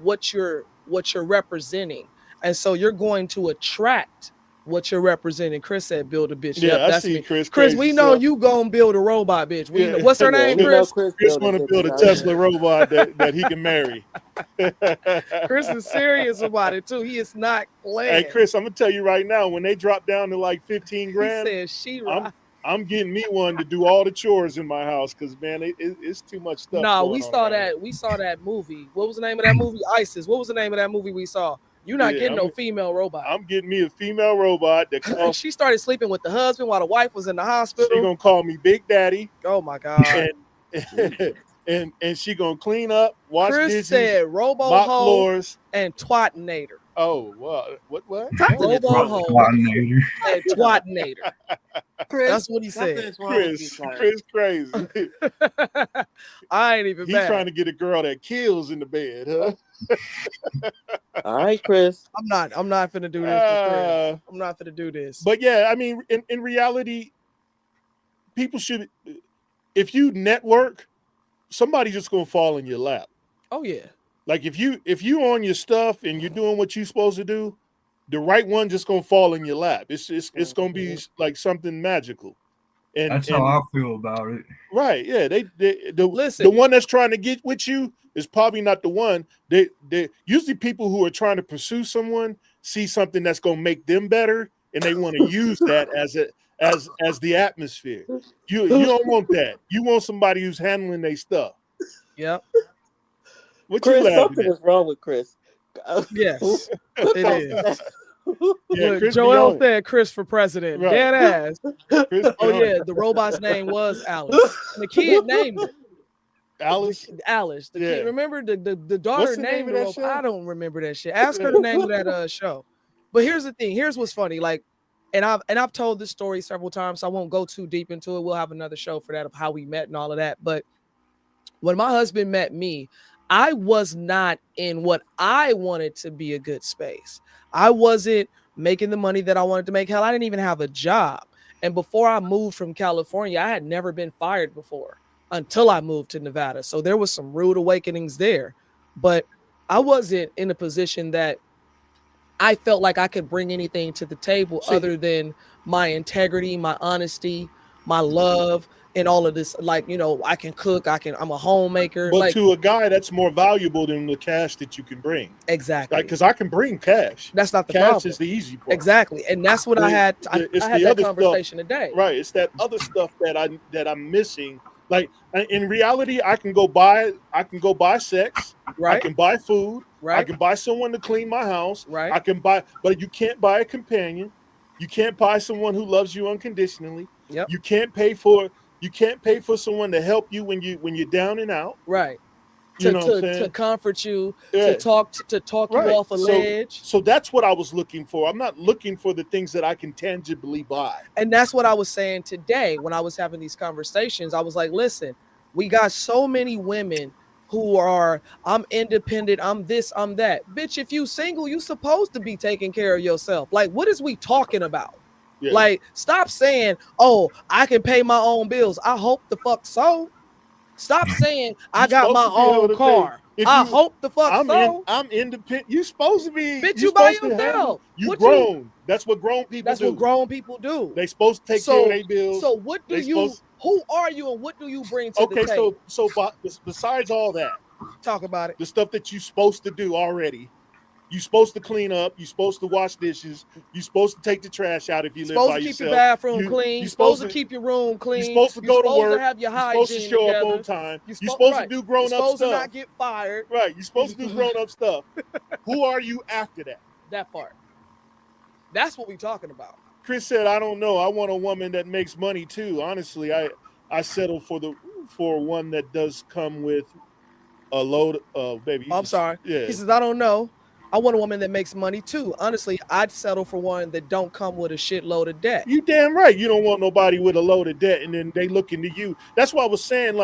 what you're representing. And so you're going to attract what you're representing. Chris said build a bitch. Yeah, Yep, I that's see me. Chris. Chris, crazy we know self. you gonna build a robot bitch. We Yeah. know. What's her Yeah, name, we know Chris? Chris Chris building want to build a bitches out Tesla here. robot that he can marry. Chris is serious about it too. He is not playing. Hey, Chris, I'm gonna tell you right now, when they drop down to like 15 he grand, said she right. I'm getting me one to do all the chores in my house because man, it's too much stuff. Nah, going we on saw around that. We saw that movie. What was the name of that movie? ISIS. What was the name of that movie we saw? You're not Yeah, getting no female robot. I'm getting me a female robot that calls. She started sleeping with the husband while the wife was in the hospital. She gonna call me Big Daddy. Oh my God. And she gonna clean up, wash Chris dishes, said robo mop hoe floors. and twatinator. Oh, well, what? Something is Robo wrong with hoe Coordinator. and twatinator. Chris. That's what he Something said. is wrong with you, Chris crazy. I ain't even He's mad. trying to get a girl that kills in the bed, huh? All right, Chris. I'm not finna do this with Chris. I'm not finna do this. But yeah, I mean, in reality, people should, if you network, somebody just gonna fall in your lap. Oh yeah. Like if you on your stuff and you're doing what you're supposed to do, the right one just gonna fall in your lap. It's gonna be like something magical. And That's how I feel about it. right, yeah. Listen. The one that's trying to get with you is probably not the one. They usually people who are trying to pursue someone see something that's gonna make them better, and they want to use that as the atmosphere. You don't want that. You want somebody who's handling their stuff. Yep. What Chris, you laughing something at? is wrong with Chris. Yes, it is. Yeah, Look, Chris Joel be on it. said Chris for president. Right. Dead ass. Chris be Oh on yeah, it. the robot's name was Alice. And the kid named it. Alice. Alice. The Yeah. kid. Remember the daughter What's the name named of the that robot. show? I don't remember that shit. Ask her the name of that show. But here's the thing. Here's what's funny. Like, and I've told this story several times, so I won't go too deep into it. We'll have another show for that of how we met and all of that. But when my husband met me, I was not in what I wanted to be a good space. I wasn't making the money that I wanted to make. Hell, I didn't even have a job. And before I moved from California, I had never been fired before until I moved to Nevada. So there was some rude awakenings there. But I wasn't in a position that I felt like I could bring anything to the table other than my integrity, my honesty, my love, and all of this. Like, you know, I can cook, I'm a homemaker. But like, to a guy, that's more valuable than the cash that you can bring. exactly. Like, because I can bring cash. That's not the Cash problem. is the easy part. Exactly. And that's what I had. I It's had the that other conversation stuff, today. right? It's that other stuff that I'm missing. Like in reality, I can go buy sex. Right. I can buy food. Right. I can buy someone to clean my house. Right. I can buy, but you can't buy a companion. You can't buy someone who loves you unconditionally. Yep. You can't pay for someone to help you when you're down and out. Right. You know what I'm saying? To comfort you, Yeah. to talk Right. you off a ledge. So that's what I was looking for. I'm not looking for the things that I can tangibly buy. And that's what I was saying today when I was having these conversations. I was like, listen, we got so many women who are, I'm independent, I'm this, I'm that. Bitch, if you single, you supposed to be taking care of yourself. Like, what is we talking about? Yeah. Like, stop saying, oh, I can pay my own bills. I hope the fuck so. Stop saying I got my own car. I hope the fuck so. I'm independent. You supposed to be. Bitch, you by supposed to have- yourself. You What grown. That's what grown people That's do. what grown people do. They supposed to take care of their bills. So what do They you? supposed- Who are you, and what do you bring to Okay, the table? so besides all that, Talk about it. the stuff that you're supposed to do already, you're supposed to clean up. You're supposed to wash dishes. You're supposed to take the trash out if you live by Supposed to keep yourself. your bathroom You- clean. you're You're supposed to keep your room clean. You're supposed to go to work. To have your You're hygiene supposed to show together. up on time. You're You're supposed right. to do grown You're up supposed stuff. to not get fired. Right. You're supposed to do grown up stuff. Who are you after that? That part. That's what we're talking about. Chris said, "I don't know. I want a woman that makes money too. Honestly, I settle for one that does come with a load of baby. I'm sorry. Yeah. He says, I don't know. I want a woman that makes money too. Honestly, I'd settle for one that don't come with a shitload of debt. You damn right. You don't want nobody with a load of debt, and then they look into you. That's why I was saying,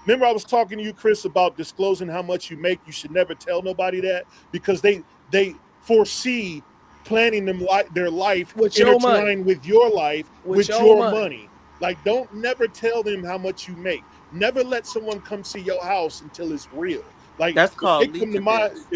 remember I was talking to you, Chris, about disclosing how much you make. You should never tell nobody that because they foresee planning their life with your money. intertwined with your life, with your your money. money. Like, don't never tell them how much you make. Never let someone come see your house until it's real. Like, That's called if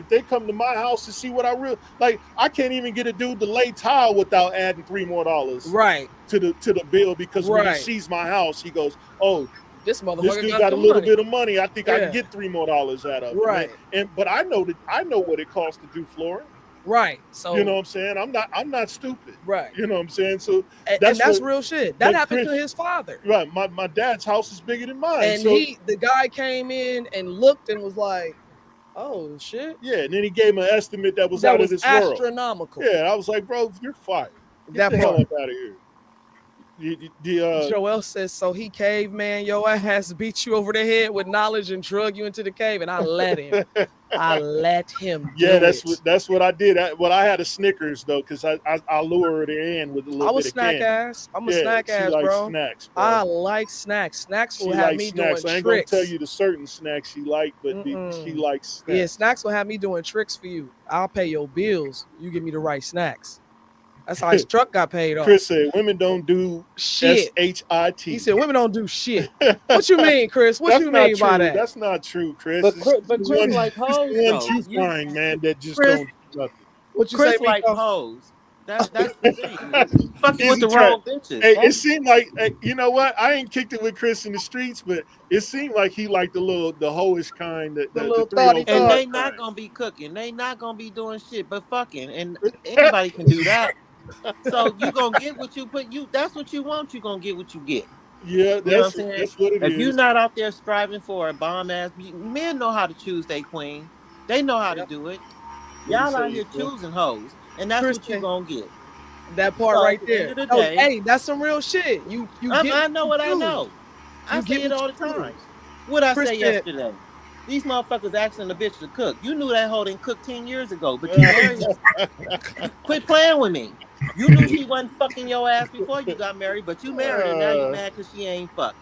they come to my house to see what I really like, I can't even get a dude to lay tile without adding $3 more Right. to the bill because when he Right. sees my house, he goes, "Oh, This motherfucker this dude got a the little money. bit of money. I think I Yeah. can get $3 more out of it." Right. But I know what it costs to do flooring. Right. So You know what I'm saying? I'm not stupid. right. You know what I'm saying? So And that's that's what- real shit. That but happened to Chris- his father. right. My dad's house is bigger than mine. And so the guy came in and looked and was like, Oh shit. Yeah, and then he gave him an estimate that was That out was of this world. astronomical. Yeah, I was like, bro, you're fired. Get That the hell part. up out of here. Joel says, so he caveman, your ass beat you over the head with knowledge and drug you into the cave, and I let him. I let him do Yeah, it. that's what I did. I had a Snickers though, because I lured her in with a little I was bit of snack candy. ass. I'm a Yeah, snack she ass, likes bro. snacks, bro. I like snacks. Snacks will She have likes me snacks. doing I ain't gonna tricks. tell you the certain snacks she like, but she likes snacks. Yeah, snacks will have me doing tricks for you. I'll pay your bills. You give me the right snacks. That's how his truck got paid off. Chris said women don't do shit. SHIT. He said women don't do shit. What you mean, Chris? What That's you not mean by true. that? That's not true, Chris. But It's Chris the like hoes ones though. you find, man, that just Chris- don't do nothing. What you Chris say, like Miko? hoes. That's the thing. You fucking with Easy the track. wrong bitches. Hey, it seemed like you know what? I ain't kicked it with Chris in the streets, but it seemed like he liked the hoish kind, the little 305 and they kind. not gonna be cooking. They not gonna be doing shit but fucking. And anybody can do that. So you gonna get what you put. That's what you want. You gonna get what you get. Yeah, You know what I'm saying? that's what it If is. you're not out there striving for a bomb ass, men know how to choose their queen. They know how to do it. Y'all out here choosing hoes, and that's what you gonna get. That part So, right at the end there. of the Oh, day, hey, that's some real shit. I know what I know. I You say get it what all you the time. choose. What I Chris say said- yesterday. These motherfuckers asking the bitch to cook. You knew that hoe didn't cook 10 years ago, but you married her. Quit playing with me. You knew she wasn't fucking your ass before you got married, but you married her. Now you mad because she ain't fucking.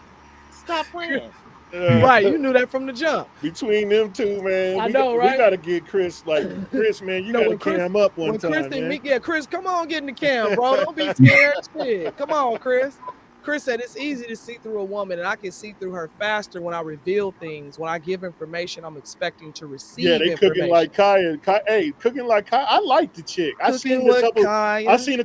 Stop playing. Right, you knew that from the jump. Between them two, man, I know, right? We gotta get Chris Chris, man. You gotta cam up one time, Chris man. Chris, come on, get in the cam, bro. Don't be scared. Shit. Come on, Chris. Chris said it's easy to see through a woman, and I can see through her faster when I reveal things. When I give information, I'm expecting to receive. Yeah, they cooking like Kaya. Hey, cooking like Kaya. I like the chick. I seen a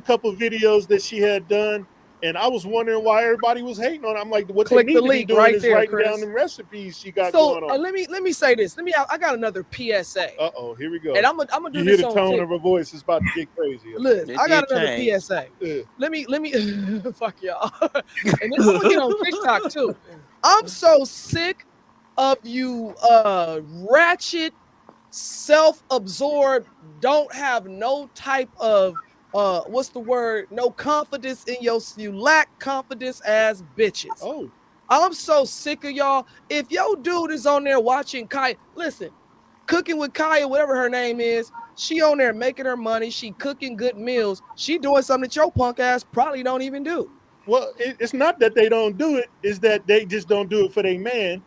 couple of videos that she had done, and I was wondering why everybody was hating on it. I'm like, what Click they the need to be link doing right is there, writing Chris. down the recipes she got So going on. let me say this. I got another PSA. Here we go. And I'm gonna do you this hear the on tone of her voice. It's about to get crazy. Listen, I got another PSA. Yeah. Let me fuck y'all. And then I'm gonna get on TikTok too. I'm so sick of you ratchet, self-absorbed, don't have no type of what's the word? No confidence in you lack confidence as bitches. Oh. I'm so sick of y'all. If your dude is on there watching Kaya, listen, cooking with Kaya, whatever her name is, she on there making her money. She cooking good meals. She doing something that your punk ass probably don't even do. Well, it's not that they don't do it. It's that they just don't do it for their man.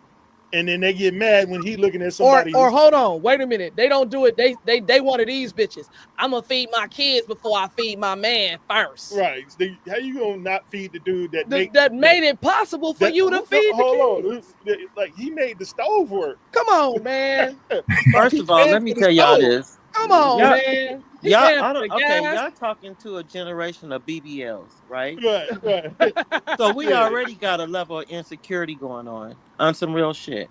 And then they get mad when he looking at somebody. Or hold on, wait a minute. They don't do it. They one of these bitches. I'm gonna feed my kids before I feed my man first. Right. How you gonna not feed the dude that made it possible for you to feed the kids? Like he made the stove work. Come on, man. First of all, let me tell y'all this. Come on, man. Y'all talking to a generation of BBLs, right? Right. So we already got a level of insecurity going on some real shit,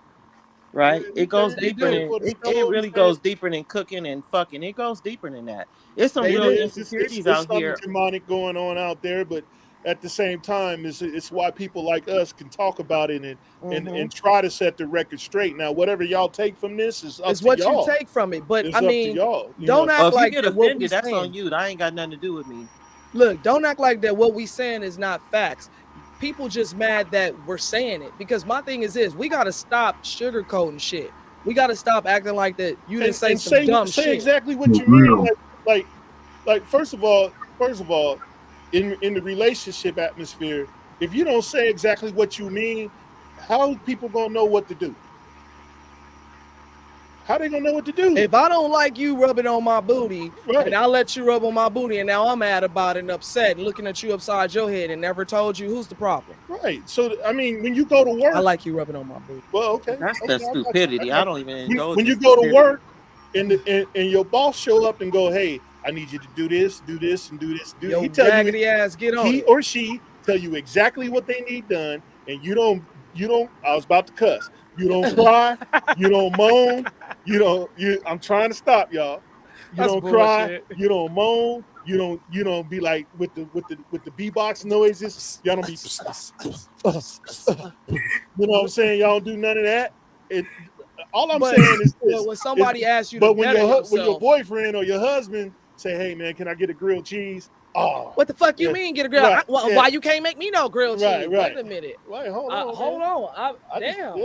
right? It goes deeper than it really goes deeper than cooking and fucking. It goes deeper than that. It's some real insecurities out here. There's something demonic going on out there, but at the same time, it's why people like us can talk about it and try to set the record straight. Now, whatever y'all take from this is up to what y'all. You take from it. But it's I mean, don't act like if you get offended, that's on you. That ain't got nothing to do with me. Look, don't act like that what we saying is not facts. People just mad that we're saying it. Because my thing is this, we got to stop sugarcoating shit. We got to stop acting like that you didn't say some dumb shit. Say exactly what you mean. Like first of all, in the relationship atmosphere, if you don't say exactly what you mean, how are people gonna know what to do? How they gonna know what to do? If I don't like you rubbing on my booty, and I'll let you rub on my booty, and now I'm mad about it and upset and looking at you upside your head and never told you, who's the problem? Right. So I mean, when you go to work, I like you rubbing on my booty. Well, okay. That's the stupidity. I don't even indulge. When you go to work and your boss show up and go, hey, I need you to do this, and do this. Yo, jaggedy ass, get on. He or she tell you exactly what they need done, and you don't. I was about to cuss. You don't cry. You don't moan. I'm trying to stop y'all. You don't cry. You don't moan. You don't be like with the beatbox noises. Y'all don't be. You know what I'm saying? Y'all don't do none of that. all I'm But- saying is this. when somebody asks you to But when better your yourself, boyfriend or your husband say, "Hey man, can I get a grilled cheese?" Oh, what the fuck you yeah, mean get a grill? right, Why you can't make me no grilled cheese? Right. Wait a minute. Wait, hold on. Hold man. on. Damn.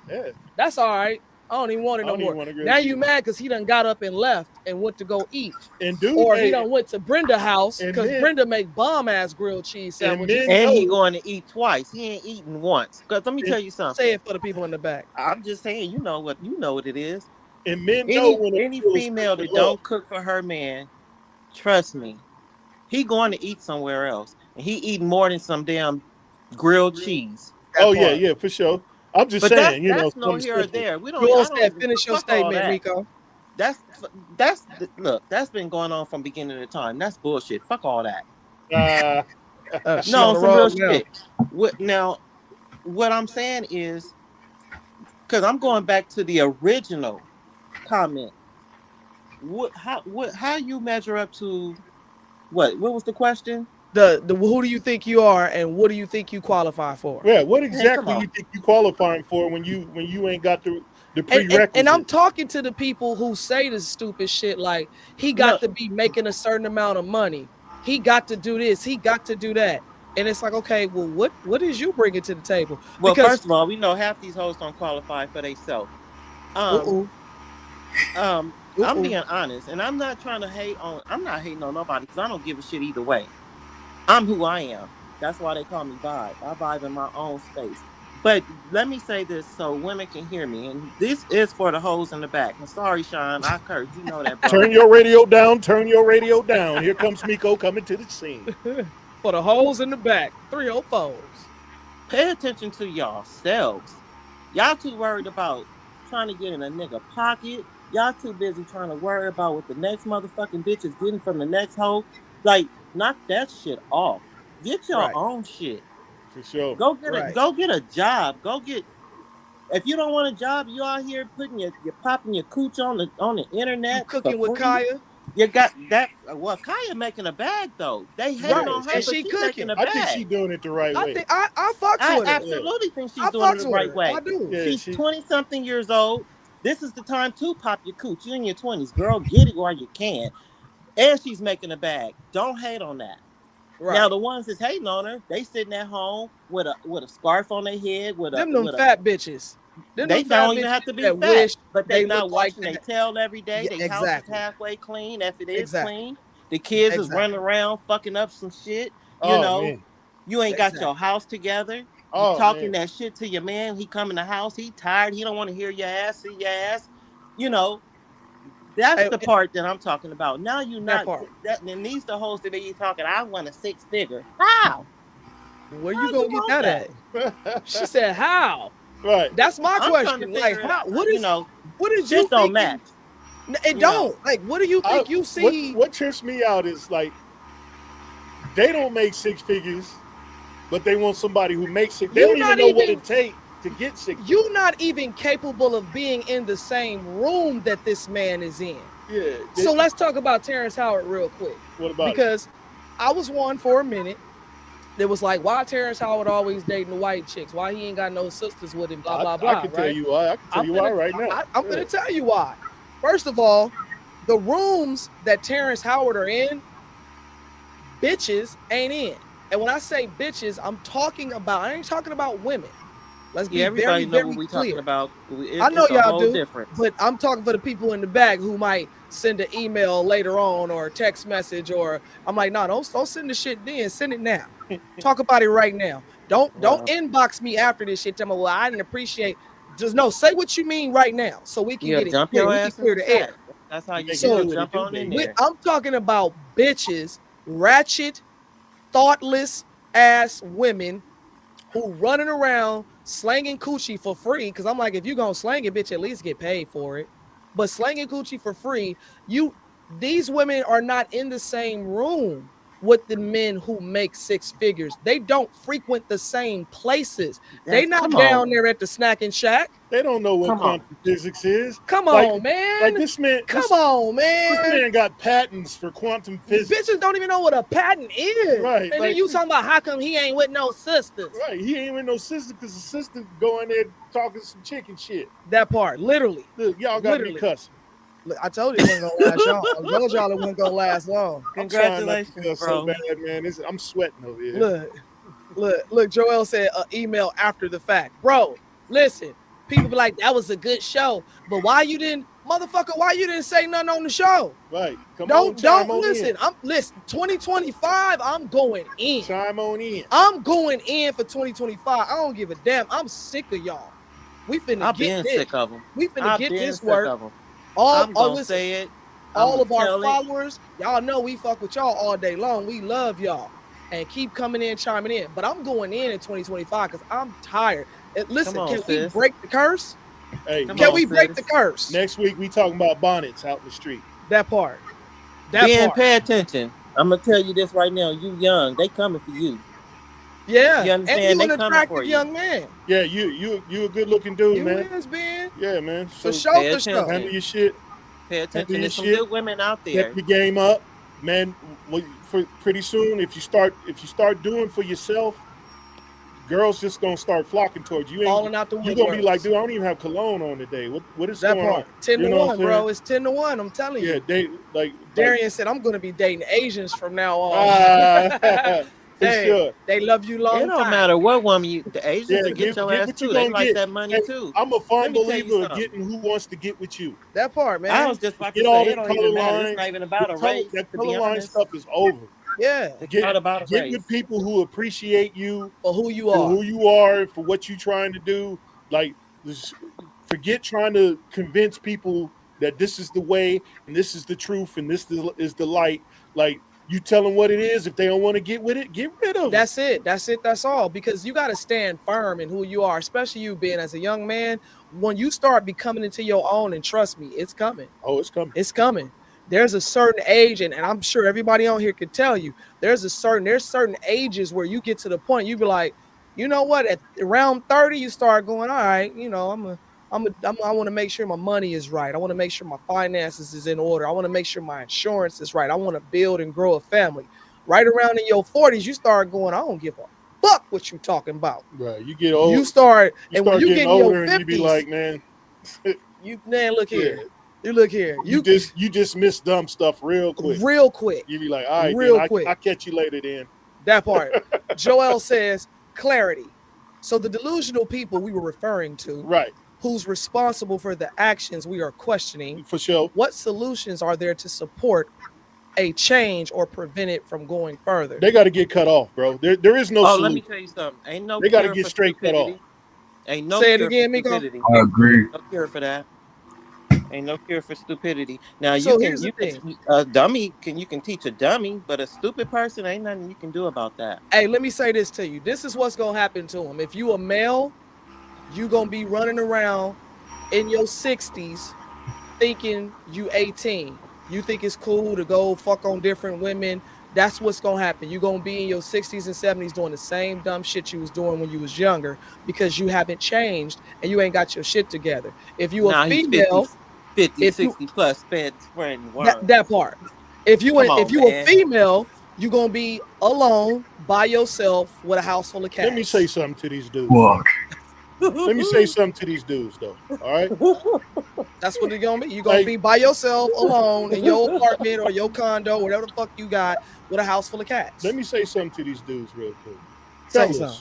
Yeah. That's all right. I don't even want it I no don't more. even want a grilled Now you cheese. mad because he done got up and left and went to go eat. And dude, Or he hey, done went to Brenda house and because men- Brenda make bomb ass grilled cheese And sandwiches. men- And he No. going to eat twice. He ain't eating once. Cause let me tell you something. Say it for the people in the back. I'm just saying, you know what it is. and men know when Any a female that don't cook for her man, trust me, he going to eat somewhere else, and he eating more than some damn grilled cheese. Oh yeah, for sure. I'm just But saying, that's no something here or simple. there. We don't. Go I on, don't Seth, even finish your fuck all statement, that. Rico. Look. That's been going on from beginning of time. That's bullshit. Fuck all that. She No, on the some real road now. shit. What I'm saying is, because I'm going back to the original comment. How you measure up to what? What was the question? The who do you think you are and what do you think you qualify for? Yeah, what come exactly on. you think you qualifying for when you ain't got the prerequisites? And I'm talking to the people who say this stupid shit like he got to be making a certain amount of money. He got to do this. He got to do that. And it's like, okay, well, what is you bringing to the table? Well, Because first of all, we know half these hoes don't qualify for themselves. I'm being honest, and I'm not trying to hate on. I'm not hating on nobody because I don't give a shit either way. I'm who I am. That's why they call me vibe. I vibe in my own space. But let me say this so women can hear me, and this is for the hoes in the back. I'm sorry, Sean, I cursed. You know that, bro. Turn your radio down. Turn your radio down. Here comes Miko coming to the scene. for the hoes in the back, 304s. Pay attention to yourselves. Y'all too worried about trying to get in a nigga pocket. Y'all too busy trying to worry about what the next motherfucking bitch is getting from the next hoe. Like, knock that shit off. Get your own shit. For sure. Go get a job. If you don't want a job, you out here putting you're popping your cooch on the internet. You cooking with Kaya? You got that. Well, Kaya making a bag though. They hating on her, and but she she's cooking. making a bag. I think she's doing it the right way. I fucks with her. I absolutely think she's I doing it fucks the with right her. way. I do. Yeah, She's 20-something years old. This is the time to pop your cooch. You're in your 20s, girl. Get it while you can. And she's making a bag. Don't hate on that. Right. Now the ones that's hating on her, they sitting at home with a scarf on their head, with them a fat bitches. They don't even have to be fat, but they not watching their tail every day. Their house is halfway clean. If it is clean, the kids is running around fucking up some shit. You know, man. you ain't got your house together. You talking that shit to your man. He come in the house. He tired. He don't want to hear your ass, see your ass. You know, that's the part that I'm talking about. Now you not that. And these the hoes that they talking. I want a 6-figure. How? Where you gonna get that at? She said, "How?" Right. That's my question. Like, how? What is? What did you don't match? It don't. Like, what do you think you see? What trips me out is like they don't make 6 figures, but they want somebody who makes it. They don't even know what it takes to get 6 figures. You're not even capable of being in the same room that this man is in. Yeah. So let's talk about Terrence Howard real quick. What about because I was one for a minute. It was like, why Terrence Howard always dating the white chicks? Why he ain't got no sisters with him? Blah blah blah. I can tell you why. I can tell you why right now. I'm gonna tell you why. First of all, the rooms that Terrence Howard are in, bitches ain't in. And when I say bitches, I ain't talking about women. Let's be everybody very, know very what we clear. talking about. I know y'all do, difference. but I'm talking for the people in the back who might send an email later on or a text message, or I'm like, no, don't send the shit then. Send it now. Talk about it right now. Don't inbox me after this shit. Tell me, well, I didn't appreciate. Just no, say what you mean right now, so we can get it jump clear. your We ass can clear the air. That's how you jump on in there. I'm talking about bitches, ratchet, thoughtless ass women who running around slanging coochie for free. Because I'm like, if you're gonna slang it, bitch, at least get paid for it. But slanging coochie for free, these women are not in the same room with the men who make six figures. They don't frequent the same places. They not down there at the snacking shack. They don't know what quantum physics is. Come on, man. Like this man. Come on, man. This man got patents for quantum physics. Bitches don't even know what a patent is. Right. And then you talking about how come he ain't with no sisters. Right. He ain't with no sister because the sister go in there talking some chicken shit. That part, literally. Look, y'all got me cussing. Look, I told you it wasn't gonna last long. I told y'all it wasn't gonna last long. Congratulations, bro. So bad, man. I'm sweating over here. Look. Joel said email after the fact, bro. Listen, people be like, that was a good show, but why you didn't say nothing on the show? Right. Don't listen. Listen. 2025, I'm going in. Chime on in. I'm going in for 2025. I don't give a damn. I'm sick of y'all. We finna I've been sick of them. We finna get this work. I'm gonna say it. All of our followers, y'all know we fuck with y'all all day long. We love y'all and keep coming in, chiming in. But I'm going in 2025 because I'm tired. Listen, can we break the curse? Hey, can we break the curse? Next week we talking about bonnets out in the street. That part. Pay attention. I'm gonna tell you this right now. You young, they coming for you. Yeah, you understand? And you an attractive young man. Yeah, you a good looking dude, man. You is, man. Yeah, man. So for sure. Handle your shit. Pay attention. There's some good women out there. Step your game up, man. Pretty soon, if you start doing for yourself, girls just gonna start flocking towards you. Falling out the window. You're gonna be like, dude, I don't even have cologne on today. What is that going part? on? 10 to 1, bro. It's 10 to 1. I'm telling you. Yeah, they like. Darian said, I'm gonna be dating Asians from now on. Sure. They love you long. It don't matter what woman the Asians will get your ass too. They like that money too. I'm a fond believer of getting who wants to get with you. That part, man. I was just about to say it don't even matter. It's not even about a race. That color line stuff is over. Yeah. Get with people who appreciate you for who you are. For who you are, for what you're trying to do. Like, forget trying to convince people that this is the way and this is the truth and this is the light. Like, you tell them what it is. If they don't want to get with it, get rid of it. That's it. That's all. Because you got to stand firm in who you are, especially you being as a young man. When you start becoming into your own, and trust me, it's coming. Oh, it's coming. It's coming. There's a certain age, and I'm sure everybody on here could tell you, there's certain ages where you get to the point you be like, you know what? At around 30, you start going, all right, you know, I want to make sure my money is right. I want to make sure my finances is in order. I want to make sure my insurance is right. I want to build and grow a family. Right around in your 40s, you start going, I don't give a fuck what you talking about. Right. You get old. You start when you get in your 50s, and you be like, man, look here. You look here. You just miss dumb stuff real quick. Real quick. You be like, all right, real then, quick. I'll catch you later then. That part. Joel says clarity. So the delusional people we were referring to, right, who's responsible for the actions we are questioning, for sure. What solutions are there to support a change or prevent it from going further? They got to get cut off, bro. There is no solution. Let me tell you something. Ain't no. They got to get straight cut off. Ain't no. Say it again, Miko. I agree. No cure for that. Ain't no cure for stupidity. Now so you can a dummy you can teach a dummy, but a stupid person ain't nothing you can do about that. Hey, let me say this to you. This is what's gonna happen to him. If you a male, you gonna be running around in your 60s thinking you 18. You think it's cool to go fuck on different women. That's what's gonna happen. You're gonna be in your 60s and 70s doing the same dumb shit you was doing when you was younger because you haven't changed and you ain't got your shit together. If you a female, 50, 60 plus spreading that part. If you a female, you're gonna be alone by yourself with a house full of cats. Let me say something to these dudes. Fuck. Let me say something to these dudes, though. All right. That's what it's gonna be. You're gonna be by yourself, alone in your apartment or your condo, whatever the fuck you got, with a house full of cats. Let me say something to these dudes real quick. Say something.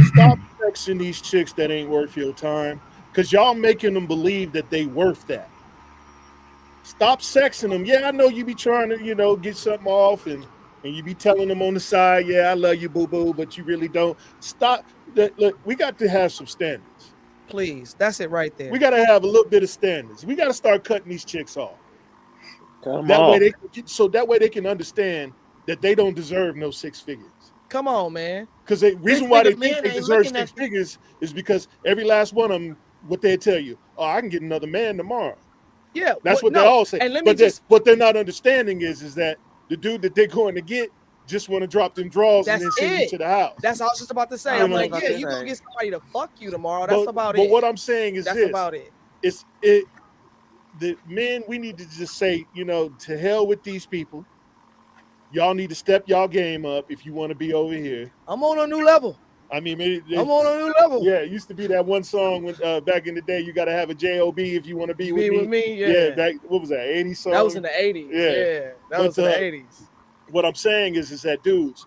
Stop texting these chicks that ain't worth your time, because y'all making them believe that they worth that. Stop sexing them. Yeah, I know you be trying to, get something off, and you be telling them on the side, yeah, I love you, boo-boo, but you really don't. Stop. Look, we got to have some standards. Please, that's it right there. We got to have a little bit of standards. We got to start cutting these chicks off. That way they can understand that they don't deserve no six figures. Come on, man. Because the reason why they think they deserve six figures is because every last one of them, what they tell you, oh, I can get another man tomorrow. Yeah, that's what they all say. And what they're not understanding is that The dude that they're going to get just want to drop them draws and then That's send you it. to the house. That's all I was just about to say. I I'm was like, about yeah, to you gonna say. get somebody to fuck you tomorrow. That's about but it. what I'm saying is That's this: about it. the men, we need to just say, to hell with these people. Y'all need to step y'all game up if you want to be over here. I'm on a new level. I mean, I'm on a new level. yeah, it used to be that one song when back in the day, you got to have a job if you want to be with Be me. with me, yeah. Back, what was that, 80s song? That was in the 80s. Yeah, that was in the 80s. What I'm saying is that dudes,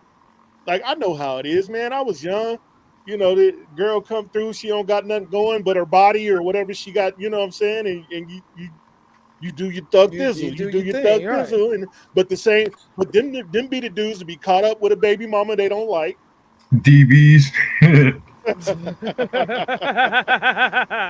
like, I know how it is, man. I was young. The girl come through, she don't got nothing going but her body or whatever she got, you know what I'm saying? And you do your thug thizzle. You do your thug thizzle. But them be the dudes to be caught up with a baby mama they don't like. DBs.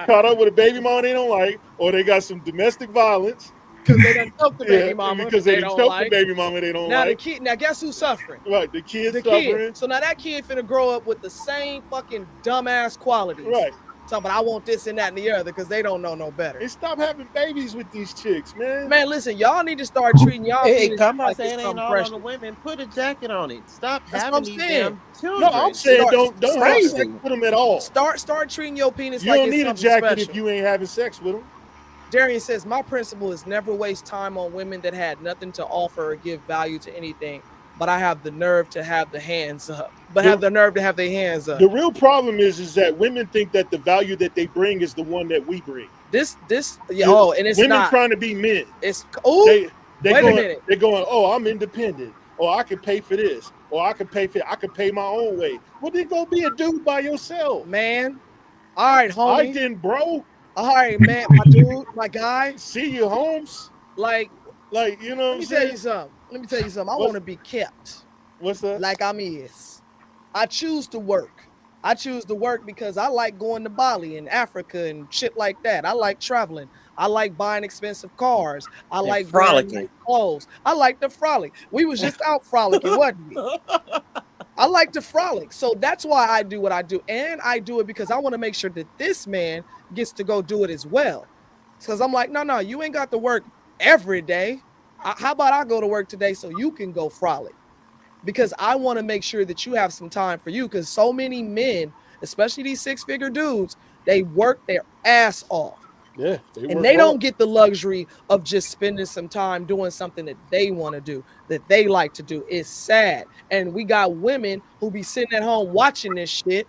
Caught up with a baby mama they don't like, or they got some domestic violence. Because they done choked the baby mama. Because they done choked the baby mama they don't now like. Now guess who's suffering? Right, the kid's suffering. So now that kid finna grow up with the same fucking dumbass qualities. Right. Talking about I want this and that and the other because they don't know no better. And stop having babies with these chicks, man. Man, listen, y'all need to start treating y'all. Hey, come on, like saying ain't all on the women. Put a jacket on it. Stop having these damn children. No, I'm saying don't have sex with them at all. Start treating your penis you like don't it's need a something jacket special. if you ain't having sex with them. Darian says, my principle is never waste time on women that had nothing to offer or give value to anything, but I have the nerve to have the hands up. Have the nerve to have their hands up. The real problem is that women think that the value that they bring is the one that we bring. And it's women not. trying to be men. It's wait a minute. They're going, oh, I'm independent. Or I can pay for this. Or I can pay my own way. Well, then go be a dude by yourself. Man. All right, homie. I didn't, bro. All right, man, my dude, my guy. See you, Holmes. Like, you know what I'm saying? Let me tell you something. I want to be kept. What's that? Like I'm is. I choose to work. I choose to work because I like going to Bali and Africa and shit like that. I like traveling. I like buying expensive cars. I like frolicking clothes. I like to frolic. We was just out frolicking, wasn't we? I like to frolic. So that's why I do what I do. And I do it because I want to make sure that this man gets to go do it as well. Because I'm like, no, you ain't got to work every day. How about I go to work today so you can go frolic? Because I want to make sure that you have some time for you. Because so many men, especially these six-figure dudes, they work their ass off. Yeah, they don't get the luxury of just spending some time doing something that they want to do, that they like to do. It's sad. And we got women who be sitting at home watching this shit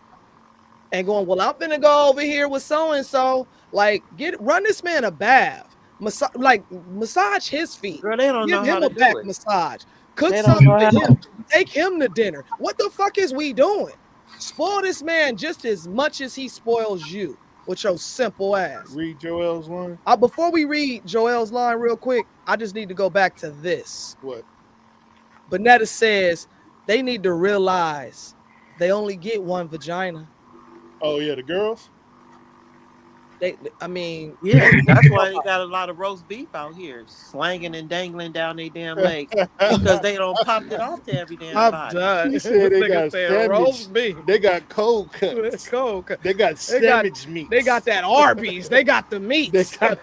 and going, well, I'm finna go over here with so-and-so. Like, run this man a bath. Massage his feet. Girl, they don't know how to do it. Massage. Cook something for him. Take him to dinner. What the fuck is we doing? Spoil this man just as much as he spoils you with your simple ass. Read Joel's line. Before we read Joel's line real quick, I just need to go back to this. What? Bonetta says they need to realize they only get one vagina. Oh, yeah, the girls? Yeah, that's why they got a lot of roast beef out here, slanging and dangling down their damn legs because they don't pop it off to every damn body. Done. He said they got roast beef. They got cold cuts. They got sandwich meat. They got that Arby's. They got the meats. They're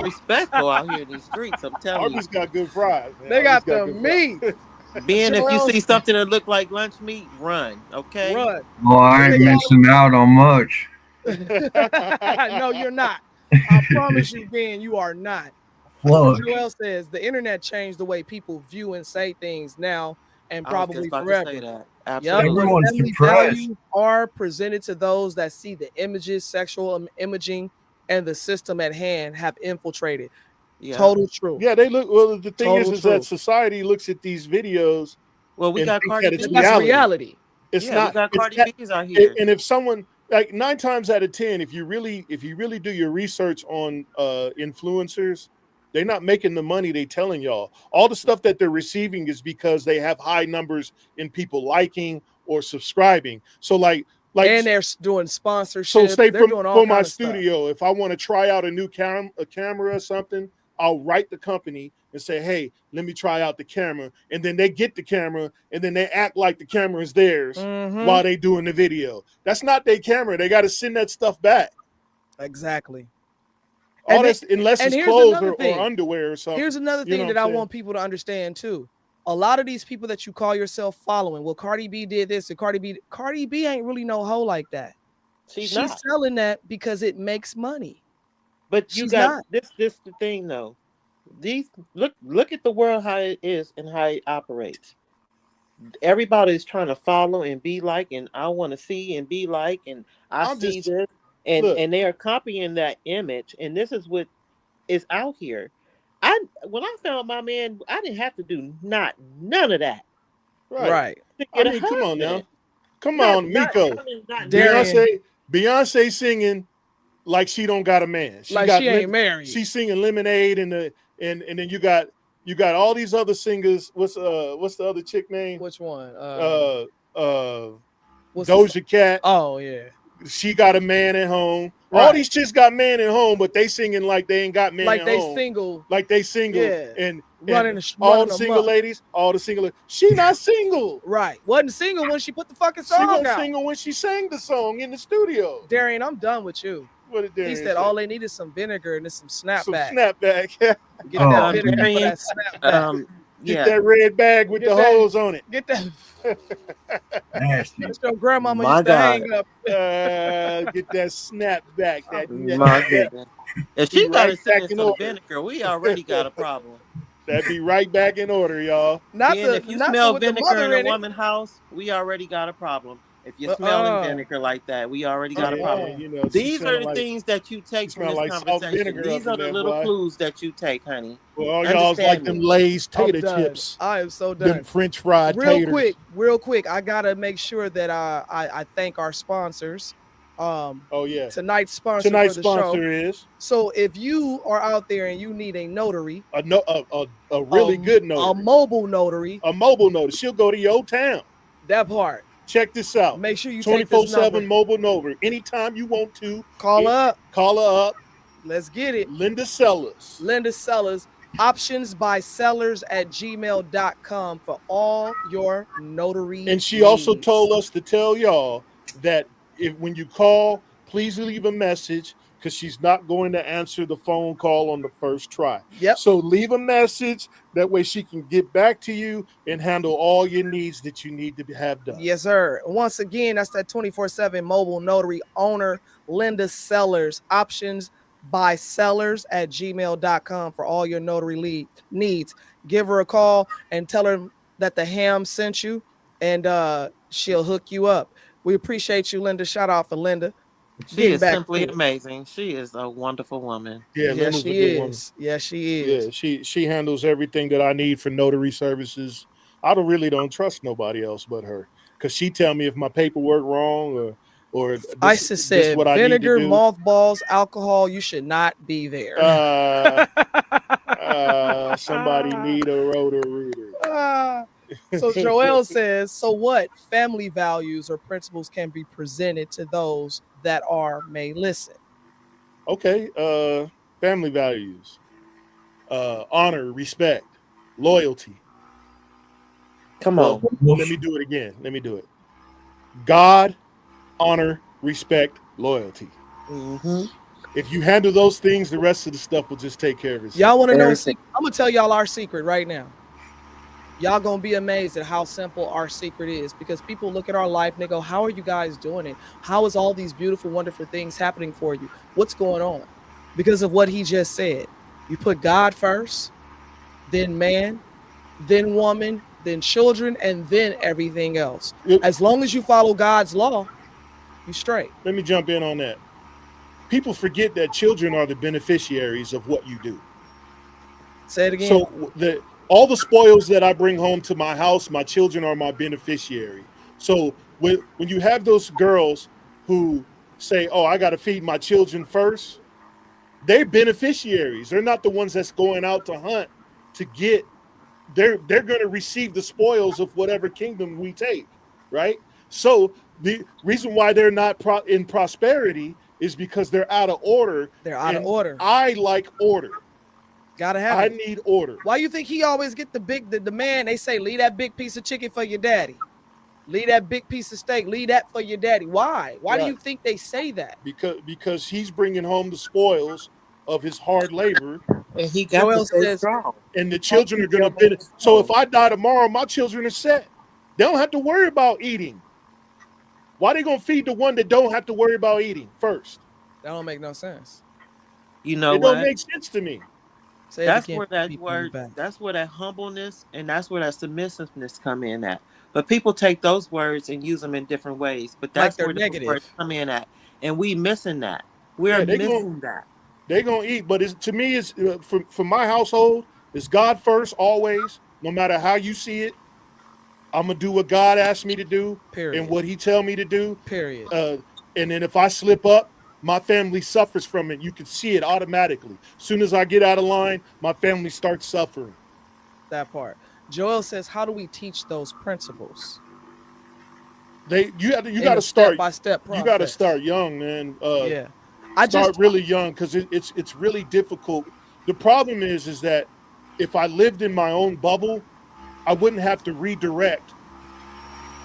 respectful out here in these streets. I'm telling Arby's got good fries. Man. They got the meat. Ben, if you see something that look like lunch meat, run. Okay. Run. Well, I ain't missing out on much. No, you're not. I promise you, Ben, you are not. Joel says the internet changed the way people view and say things now and probably forever. To say that. Absolutely. Everyone's depressed. Are presented to those that see the images, sexual imaging, and the system at hand have infiltrated. Yeah. Total true. Yeah, they look. Well, the thing is that society looks at these videos. Well, we got Cardi B. That's reality. It's not. We got Cardi B's out here. And if someone, like 9 times out of 10, if you really do your research on influencers, they're not making the money they telling y'all. All the stuff that they're receiving is because they have high numbers in people liking or subscribing. So like and they're doing sponsorships. So say for my studio, if I want to try out a new camera or something, I'll write the company and say, hey, let me try out the camera. And then they get the camera and then they act like the camera is theirs while they doing the video. That's not their camera. They got to send that stuff back. Exactly. Unless it's clothes or underwear or something. Here's another thing that I want people to understand too. a lot of these people that you call yourself following, well, Cardi B did this and Cardi B ain't really no hoe like that. She's She's not. selling that because it makes money. But you She's got not. this the thing though. These look at the world how it is and how it operates. Everybody's trying to follow and be like, and I want to see and be like, and I I'm see just this, look. and they are copying that image, and this is what is out here. When I found my man, I didn't have to do none of that Right. Right. to I get a mean, come on now. husband. Come on, Miko. Not Darian. Beyonce singing like she don't got a man. Like she ain't married. She's singing Lemonade and then you got all these other singers. What's the other chick name? Which one? What's Doja Cat. Oh yeah. She got a man at home. Right. All these chicks got man at home, but they singing like they ain't got man Like at they home. single. Like they single. Yeah. And Running all the single ladies, she not single. Right. Wasn't single when she put the fucking She song wasn't out. single when she sang the song in the studio. Darian, I'm done with you. What did Darian He said say? all they need is some vinegar and some snapback. Some snapback. Get Oh, that vinegar for Darian, that snapback. Get yeah, that red bag with Get the that- holes on it. Get that. Nasty. That's your grandmama My used to God. hang up. Get that snapback. my goodness. If she Be got to right send back us in some order. vinegar, we already got a problem. That'd be right back in order, y'all. Not Then the if you not smell with the vinegar mother in a in it. woman's house, we already got a problem. If you're smelling vinegar like that, we already got a problem. You know, These are the things that you take from smell this like salt conversation. vinegar These up are in the there, little boy. clues that you take, honey. Well, all y'all's like Understand them me. Lay's I'm tater done. chips. I am so Them done. French fried taters. Real quick, I gotta make sure that I thank our sponsors. Oh yeah. Tonight's sponsor Tonight's for the sponsor show. is So if you are out there and you need a notary, a really good a notary. mobile notary, A mobile notary. She'll go to your town. that part. Check this out. Make sure you take this 24/7 number. mobile notary. Anytime you want to, Call up. Call her up. Let's get it. Linda Sellers. Linda Sellers. Options by sellers at gmail.com for all your notary And she also needs. told us to tell y'all that when you call, please leave a message because she's not going to answer the phone call on the first try. Yep. So leave a message. That way she can get back to you and handle all your needs that you need to have done. Yes, sir. Once again, that's that 24/7 mobile notary owner, Linda Sellers. Options by sellers at gmail.com for all your notary needs. Give her a call and tell her that the ham sent you, and she'll hook you up. We appreciate you, Linda. Shout out for Linda. She is simply amazing. She is a wonderful woman. Yeah, yes, Linda's she a good is. woman. Yes, she is. Yeah, she handles everything that I need for notary services. I really don't trust nobody else but her because she tell me if my paperwork wrong or Isis said what vinegar, I need to do. mothballs, alcohol. You should not be there. Somebody need a rotor-rooter. So Joel says, so what family values or principles can be presented to those that may listen? Okay, family values, honor, respect, loyalty. Come on. Let me do it again. Let me do it. God, honor, respect, loyalty. Mm-hmm. If you handle those things, the rest of the stuff will just take care of itself. Y'all want to know? Everything. I'm gonna tell y'all our secret right now. Y'all gonna be amazed at how simple our secret is because people look at our life and they go, how are you guys doing it? How is all these beautiful, wonderful things happening for you? What's going on? Because of what he just said. You put God first, then man, then woman, then children, and then everything else. As long as you follow God's law, you straight. Let me jump in on that. People forget that children are the beneficiaries of what you do. Say it again. So all the spoils that I bring home to my house, my children are my beneficiary. So when you have those girls who say, oh, I got to feed my children first, they're beneficiaries. They're not the ones that's going out to hunt to get. They're going to receive the spoils of whatever kingdom we take, right? So the reason why they're not in prosperity is because they're out of order. They're out of order. I like order. Gotta have I it. need order. Why you think he always get the man? They say, leave that big piece of chicken for your daddy. Leave that big piece of steak. Leave that for your daddy. Why? Why do you think they say that? Because he's bringing home the spoils of his hard labor And he got Joel to stay says, strong. And the children are going to benefit. So if I die tomorrow, my children are set. They don't have to worry about eating. Why they going to feed the one that don't have to worry about eating first? that don't make no sense. You know It don't what? make sense to me. Say it That's again where for that people in the word, back. that's where that humbleness and that's where that submissiveness come in at. But people take those words and use them in different ways. But Like that's they're where those words negative. come in at, and we missing that. We're Yeah, missing that. they gonna eat. But it's, to me, it's for my household. It's God first always. No matter how you see it, I'm gonna do what God asked me to do and Period. what He tell me to do. Period. And then if I slip up, my family suffers from it. You can see it automatically. As soon as I get out of line, my family starts suffering. That part. Joel says, how do we teach those principles You got in to a start. step-by-step You got to process? start young, man. Yeah. I Start just really young because it's really difficult. The problem is that if I lived in my own bubble, I wouldn't have to redirect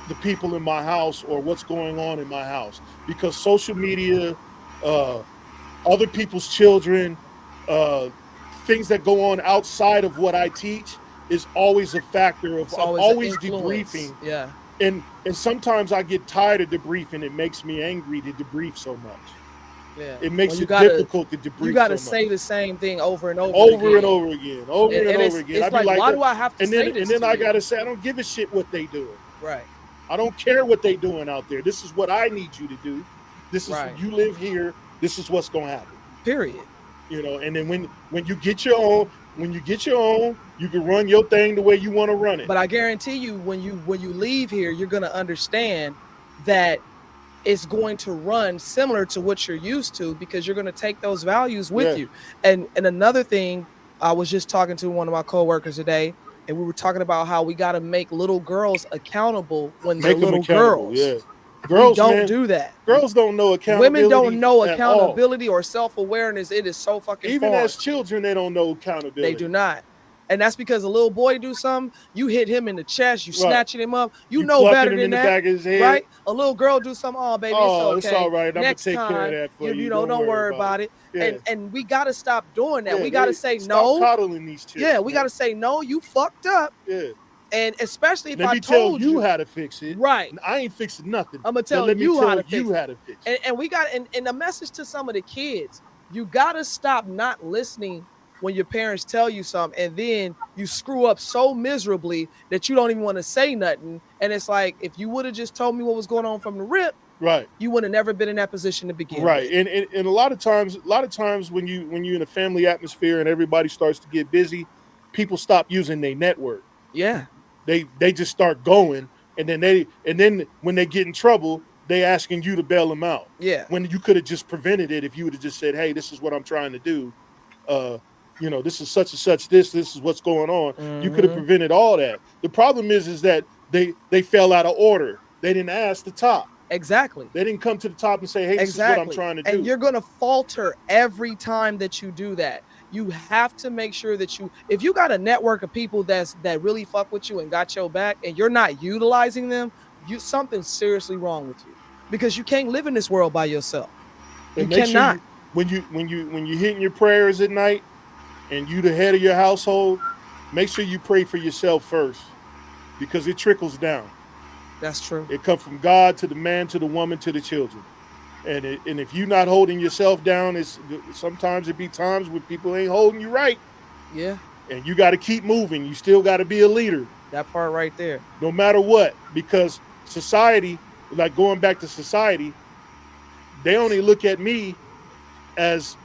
the people in my house or what's going on in my house because social media, uh, other people's children, uh, things that go on outside of what I teach is always a factor of it's I'm always an always influence. debriefing. Yeah. And sometimes I get tired of debriefing. It makes me angry to debrief so much. Yeah. It makes Well, it difficult to debrief you gotta so much. say the same thing over and over Over and again. over again, over and over again. It's I'd be like, like, why do I have to and say then this and then to I you? gotta say, I don't give a shit what they doing. Right. I don't care what they doing out there. This is what I need you to do. This is Right. you live here. This is what's gonna happen. Period. You know, and then when you get your own, you can run your thing the way you want to run it. But I guarantee you, when you leave here, you're gonna understand that it's going to run similar to what you're used to because you're going to take those values with you. And another thing, I was just talking to one of my coworkers today, and we were talking about how we got to make little girls accountable when they're little girls. Yeah, girls, we don't man, do that. Girls don't know accountability. Women don't know at accountability all. or self-awareness. It is so fucking Even foreign. as children, they don't know accountability. They do not. And that's because a little boy do something, you hit him in the chest, you snatching him up, you know better than that, back of his head. right? A little girl do something, oh baby, it's okay. It's all right. I'm Next gonna take time, care of that for you. You know, don't worry about it. Yeah. And we gotta stop doing that. Yeah, we gotta say stop no. coddling these children. Yeah, we gotta say no. You fucked up. Yeah. And especially if let I me told tell you how to fix it. Right. I ain't fixing nothing. I'm gonna tell you how to fix it. And we got and the message to some of the kids, you gotta stop not listening when your parents tell you something, and then you screw up so miserably that you don't even want to say nothing. And it's like, if you would have just told me what was going on from the rip, right, you would have never been in that position to begin right. with. And a lot of times when you're in a family atmosphere and everybody starts to get busy, people stop using their network. Yeah. They just start going, and then when they get in trouble, they asking you to bail them out. Yeah. When you could have just prevented it if you would have just said, hey, this is what I'm trying to do. This is such and such, this is what's going on. Mm-hmm. You could have prevented all that. The problem is that they fell out of order. They didn't ask the top. Exactly. They didn't come to the top and say, hey, this is what I'm trying to do. And you're going to falter every time that you do that. You have to make sure that if you got a network of people that really fuck with you and got your back and you're not utilizing them, something's seriously wrong with you, because you can't live in this world by yourself. You cannot. Sure when you hitting your prayers at night and you the head of your household, make sure you pray for yourself first, because it trickles down. That's true. It comes from God to the man, to the woman, to the children. And if you're not holding yourself down, sometimes it be times when people ain't holding you right. Yeah. And you got to keep moving. You still got to be a leader. That part right there. No matter what, because society, like going back to society, they only look at me as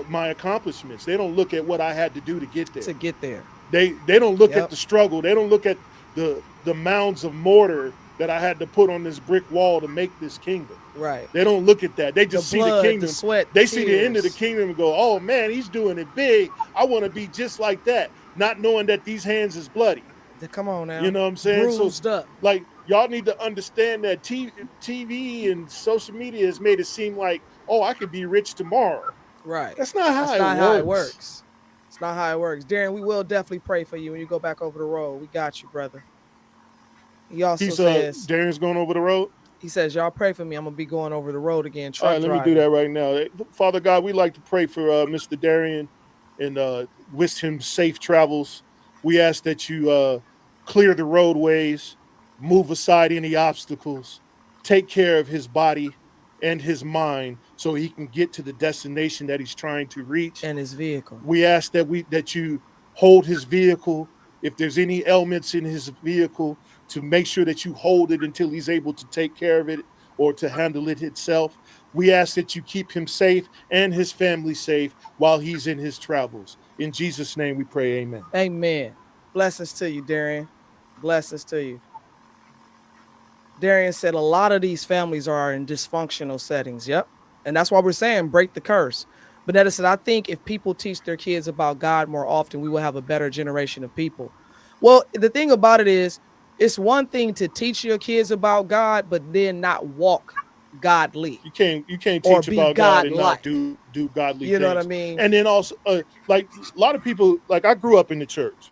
my accomplishments. They don't look at what I had to do to get there. They don't look at the struggle. They don't look at the mounds of mortar that I had to put on this brick wall to make this kingdom. Right. They don't look at that. They just see the kingdom. The sweat, they see the end of the kingdom and go, oh man, he's doing it big. I want to be just like that. Not knowing that these hands is bloody. Come on now. You know what I'm saying? Bruised up. Like, y'all need to understand that TV and social media has made it seem like, oh, I could be rich tomorrow. Right. That's not how it works. It's not how it works. Darren, we will definitely pray for you when you go back over the road. We got you, brother. He also says Darren's going over the road. He says, y'all pray for me. I'm going to be going over the road again. All right, let me do that right now. Father God, we like to pray for Mr. Darian. and wish him safe travels. We ask that you clear the roadways, move aside any obstacles, take care of his body and his mind so he can get to the destination that he's trying to reach. And his vehicle. We ask that you hold his vehicle. If there's any ailments in his vehicle, to make sure that you hold it until he's able to take care of it or to handle it itself. We ask that you keep him safe and his family safe while he's in his travels. In Jesus' name we pray, amen. Amen. Blessings to you, Darian. Blessings to you. Darian said a lot of these families are in dysfunctional settings. Yep. And that's why we're saying break the curse. But Netta said, I think if people teach their kids about God more often, we will have a better generation of people. Well, the thing about it is, it's one thing to teach your kids about God, but then not walk godly. You can't Or teach be about God and not godlike. do godly You things. know what I mean? And then also, like a lot of people, like I grew up in the church,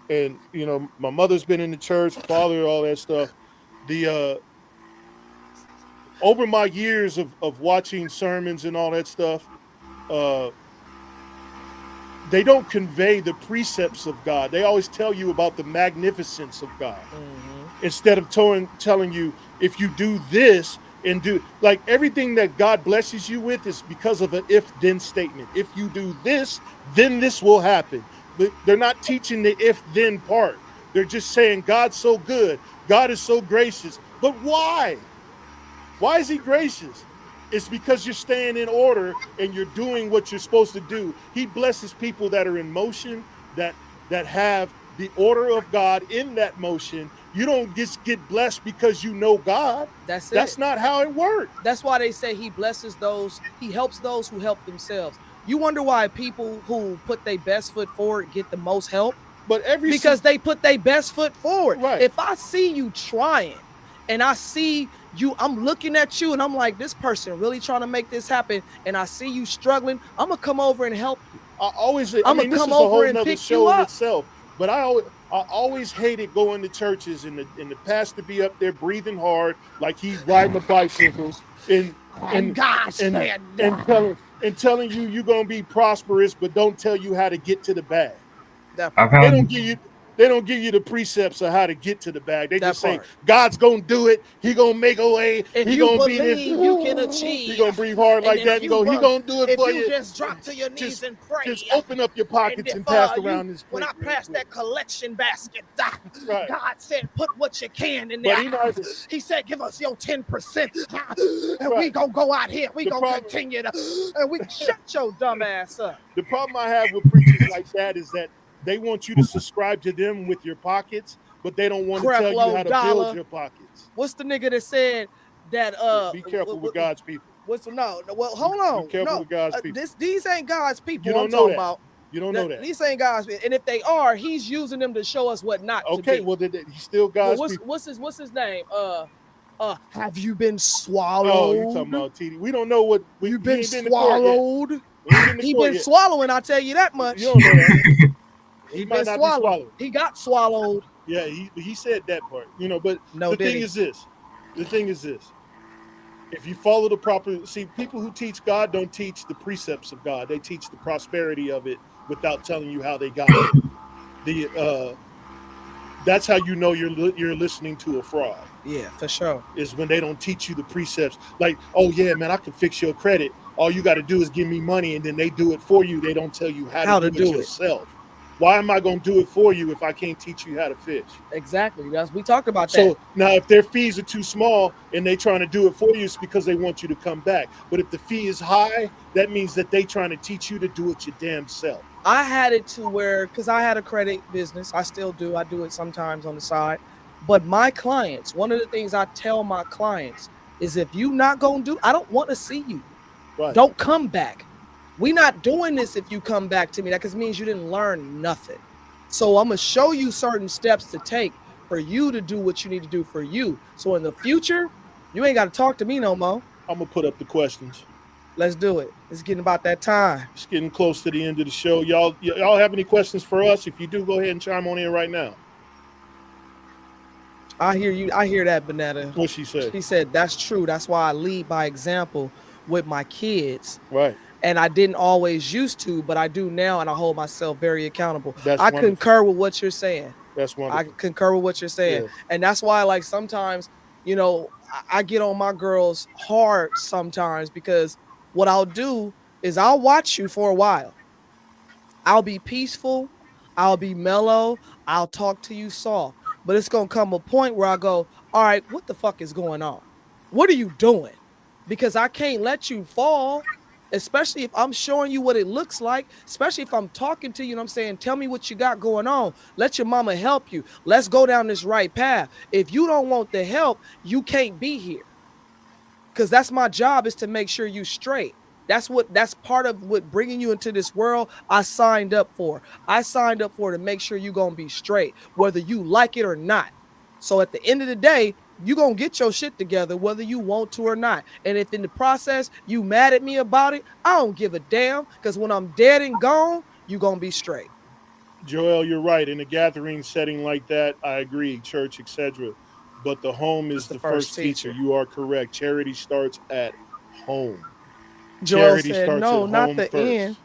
and you know my mother's been in the church, father, all that stuff. The over my years of watching sermons and all that stuff, they don't convey the precepts of God. They always tell you about the magnificence of God instead of telling you if you do this and do like everything that God blesses you with is because of an if-then statement. If you do this, then this will happen. But they're not teaching the if-then part. They're just saying God's so good. God is so gracious. But why? Why is he gracious? It's because you're staying in order and you're doing what you're supposed to do. He blesses people that are in motion, that have the order of God in that motion. You don't just get blessed because you know God. That's not how it works. That's why they say he blesses those, he helps those who help themselves. You wonder why people who put their best foot forward get the most help? But because they put their best foot forward. Right. If I see you trying and I see you, I'm looking at you and I'm like, this person really trying to make this happen, and I see you struggling, I'm gonna come over and help you. This is a whole nother show in itself. But I always hated going to churches and the pastor be up there breathing hard like he's riding a bicycle and telling you you're gonna be prosperous, but don't tell you how to get to the bag. They don't give you the precepts of how to get to the bag. They just say God's gonna do it. He gonna make a way. He gonna be this. You can achieve. He gonna breathe hard like that. He gonna do it for you. If you just drop to your knees and pray. Just open up your pockets and pass around this. When I pass that collection basket, right. God said, "Put what you can in there." He said, "Give us your 10%, and we gonna go out here. We gonna continue to, and we shut your dumb ass up." The problem I have with preachers like that is that they want you to subscribe to them with your pockets, but they don't want to tell you how to build your pockets. What's the nigga that said that? Be careful with God's people. No? Well, hold on. Be careful with God's people. These ain't God's people. You don't know that. You don't know that. These ain't God's people, and if they are, he's using them to show us what not to be. Okay, well, he's still God's people. What's his name? Have you been swallowed? Oh, you talking about TD? We don't know what you've been swallowed. He been swallowing. I tell you that much. You don't know that. He might not be swallowed. He got swallowed. Yeah, he said that part. You know, but the thing is this. If you follow the proper, people who teach God don't teach the precepts of God. They teach the prosperity of it without telling you how they got it. That's how you know you're listening to a fraud. Yeah, for sure. Is when they don't teach you the precepts. Like, oh yeah, man, I can fix your credit. All you got to do is give me money, and then they do it for you. They don't tell you how to do it yourself. Why am I going to do it for you if I can't teach you how to fish? Exactly. We talked about that. So now if their fees are too small and they trying to do it for you, it's because they want you to come back. But if the fee is high, that means that they trying to teach you to do it your damn self. I had it to where, because I had a credit business. I still do. I do it sometimes on the side. But my clients, one of the things I tell my clients is if you not going to do, I don't want to see you. Right. Don't come back. We're not doing this if you come back to me. That means you didn't learn nothing. So I'm going to show you certain steps to take for you to do what you need to do for you. So in the future, you ain't got to talk to me no more. I'm going to put up the questions. Let's do it. It's getting about that time. It's getting close to the end of the show. Y'all have any questions for us? If you do, go ahead and chime on in right now. I hear you. I hear that, Bonetta. What she said? She said, that's true. That's why I lead by example with my kids. Right. And I didn't always used to, but I do now, and I hold myself very accountable. That's I wonderful. concur with what you're saying. That's I wonderful. concur with what you're saying. Yes. And that's why, like, sometimes, you know, I get on my girls hard sometimes, because what I'll do is I'll watch you for a while. I'll be peaceful. I'll be mellow. I'll talk to you soft. But it's going to come a point where I go, all right, what the fuck is going on? What are you doing? Because I can't let you fall, especially if I'm showing you what it looks like, especially if I'm talking to you and I'm saying, tell me what you got going on. Let your mama help you. Let's go down this right path. If you don't want the help, you can't be here. Because that's my job, is to make sure you straight. That's part of what bringing you into this world I signed up for. I signed up for to make sure you're going to be straight, whether you like it or not. So at the end of the day, you're going to get your shit together, whether you want to or not. And if in the process you mad at me about it, I don't give a damn, because when I'm dead and gone, you're going to be straight. Joel, you're right. In a gathering setting like that, I agree, church, etc. But the home is the first teacher. You are correct. Charity starts at home. Joel Charity said, starts no, at not home the first. end.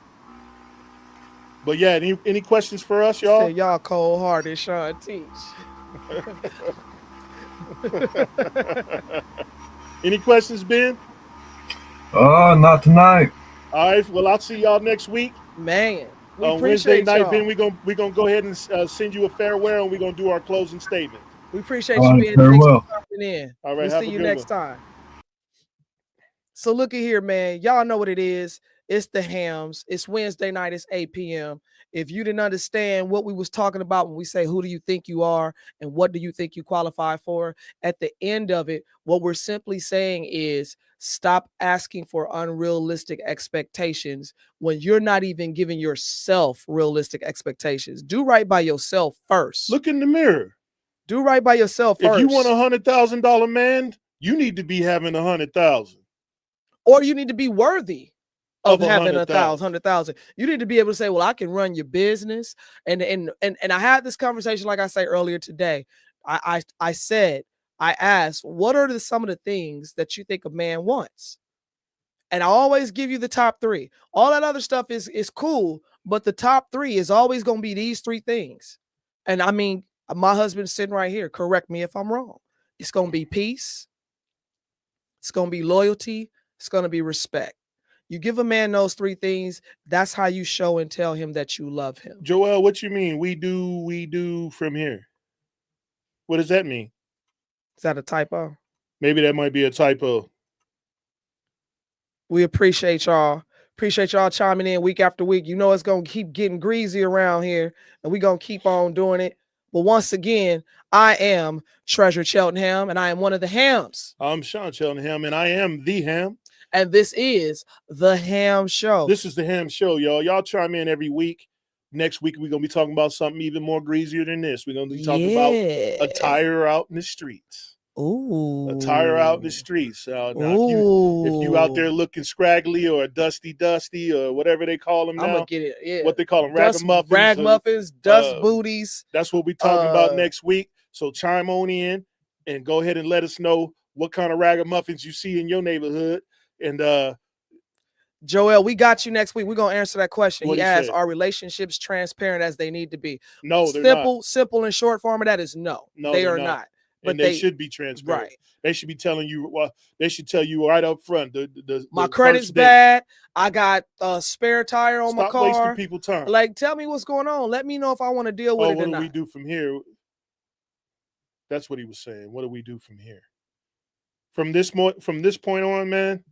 But yeah, any questions for us, y'all? Said, y'all cold-hearted, Sean Teach. Any questions, Ben? Not tonight. All right. Well, I'll see y'all next week. Man, we On Wednesday appreciate night, y'all. Ben, we're gonna go ahead and send you a farewell, and we're gonna do our closing statement. We appreciate you being in. All right, We'll have see a you good next one. time. So look at here, man. Y'all know what it is. It's the Hams. It's Wednesday night. It's 8 p.m. If you didn't understand what we was talking about when we say, who do you think you are and what do you think you qualify for? At the end of it, what we're simply saying is stop asking for unrealistic expectations when you're not even giving yourself realistic expectations. Do right by yourself first. Look in the mirror. Do right by yourself first. If you want $100,000 man, you need to be having 100,000. Or you need to be worthy of having 100,000. You need to be able to say, well, I can run your business. And I had this conversation, like I say earlier today. I asked, what are some of the things that you think a man wants? And I always give you the top 3. All that other stuff is cool, but the top 3 is always going to be these 3 things. And I mean, my husband's sitting right here. Correct me if I'm wrong. It's going to be peace. It's going to be loyalty. It's going to be respect. You give a man those 3 things, that's how you show and tell him that you love him. Joel, what you mean? We do from here. What does that mean? Is that a typo? Maybe that might be a typo. We appreciate y'all. Appreciate y'all chiming in week after week. You know it's going to keep getting greasy around here, and we're going to keep on doing it. But once again, I am Treasure Cheltenham, and I am one of the Hams. I'm Sean Cheltenham, and I am the Ham. And this is the Ham Show. This is the Ham Show, y'all. Y'all chime in every week. Next week, we're going to be talking about something even more greasier than this. We're going to be talking about attire out in the streets. Ooh. Attire out in the streets. Now, if you out there looking scraggly or dusty or whatever they call them now. I'm going to get it. Yeah. What they call them, ragamuffins, dust booties. That's what we're talking about next week. So chime on in and go ahead and let us know what kind of ragamuffins you see in your neighborhood. And Joel, we got you next week. We're going to answer that question. He asked, say? are relationships transparent as they need to be? No, they're not. Simple and short form of that is no. No, they are not. But and they should be transparent. Right. They should be telling you. Well, they should tell you right up front. My credit's bad. I got a spare tire on my car. Stop wasting people's time. Like, tell me what's going on. Let me know if I want to deal with it or not. What do we do from here? That's what he was saying. What do we do from here? From this point on, man,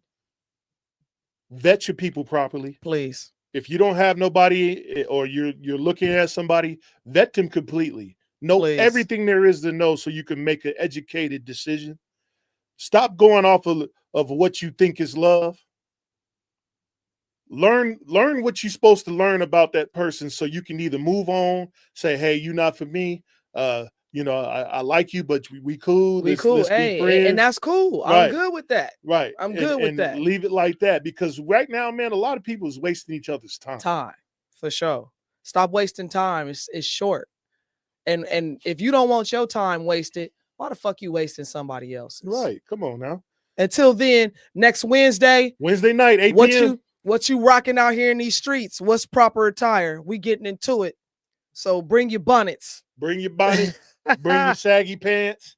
vet your people properly, please. If you don't have nobody, or you're looking at somebody, vet them completely. Know everything there is to know so you can make an educated decision. Stop going off of what you think is love. Learn what you're supposed to learn about that person so you can either move on, say, hey, you're not for me. I like you, but we cool. Let's be friends. And that's cool. Right. I'm good with that. Right. I'm good with that. Leave it like that, because right now, man, a lot of people is wasting each other's time. Time, for sure. Stop wasting time. It's short. And if you don't want your time wasted, why the fuck you wasting somebody else's? Right. Come on now. Until then, next Wednesday night, 8 p.m. What you rocking out here in these streets? What's proper attire? We getting into it. So bring your bonnets. Bring your bonnet. Bring your saggy pants.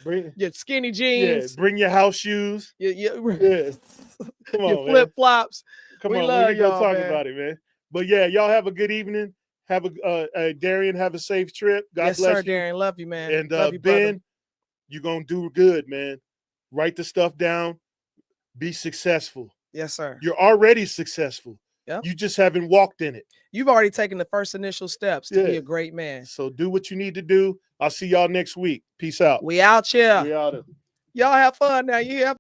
Bring your skinny yeah. jeans. Bring your house shoes. Your Yeah. Come on, your man. flip flops. Come We on, love we can go y'all, talk man. about it, man. But yeah, y'all have a good evening. Have a Darian, have a safe trip. God Yes, bless sir, you. Darren. Love you, man. And Love you, Ben, brother. you're gonna do good, man. Write the stuff down. Be successful. Yes, sir. You're already successful. Yep. You just haven't walked in it. You've already taken the first initial steps to be Yeah. a great man. So do what you need to do. I'll see y'all next week. Peace out. We out here. We out of. Y'all have fun now. You have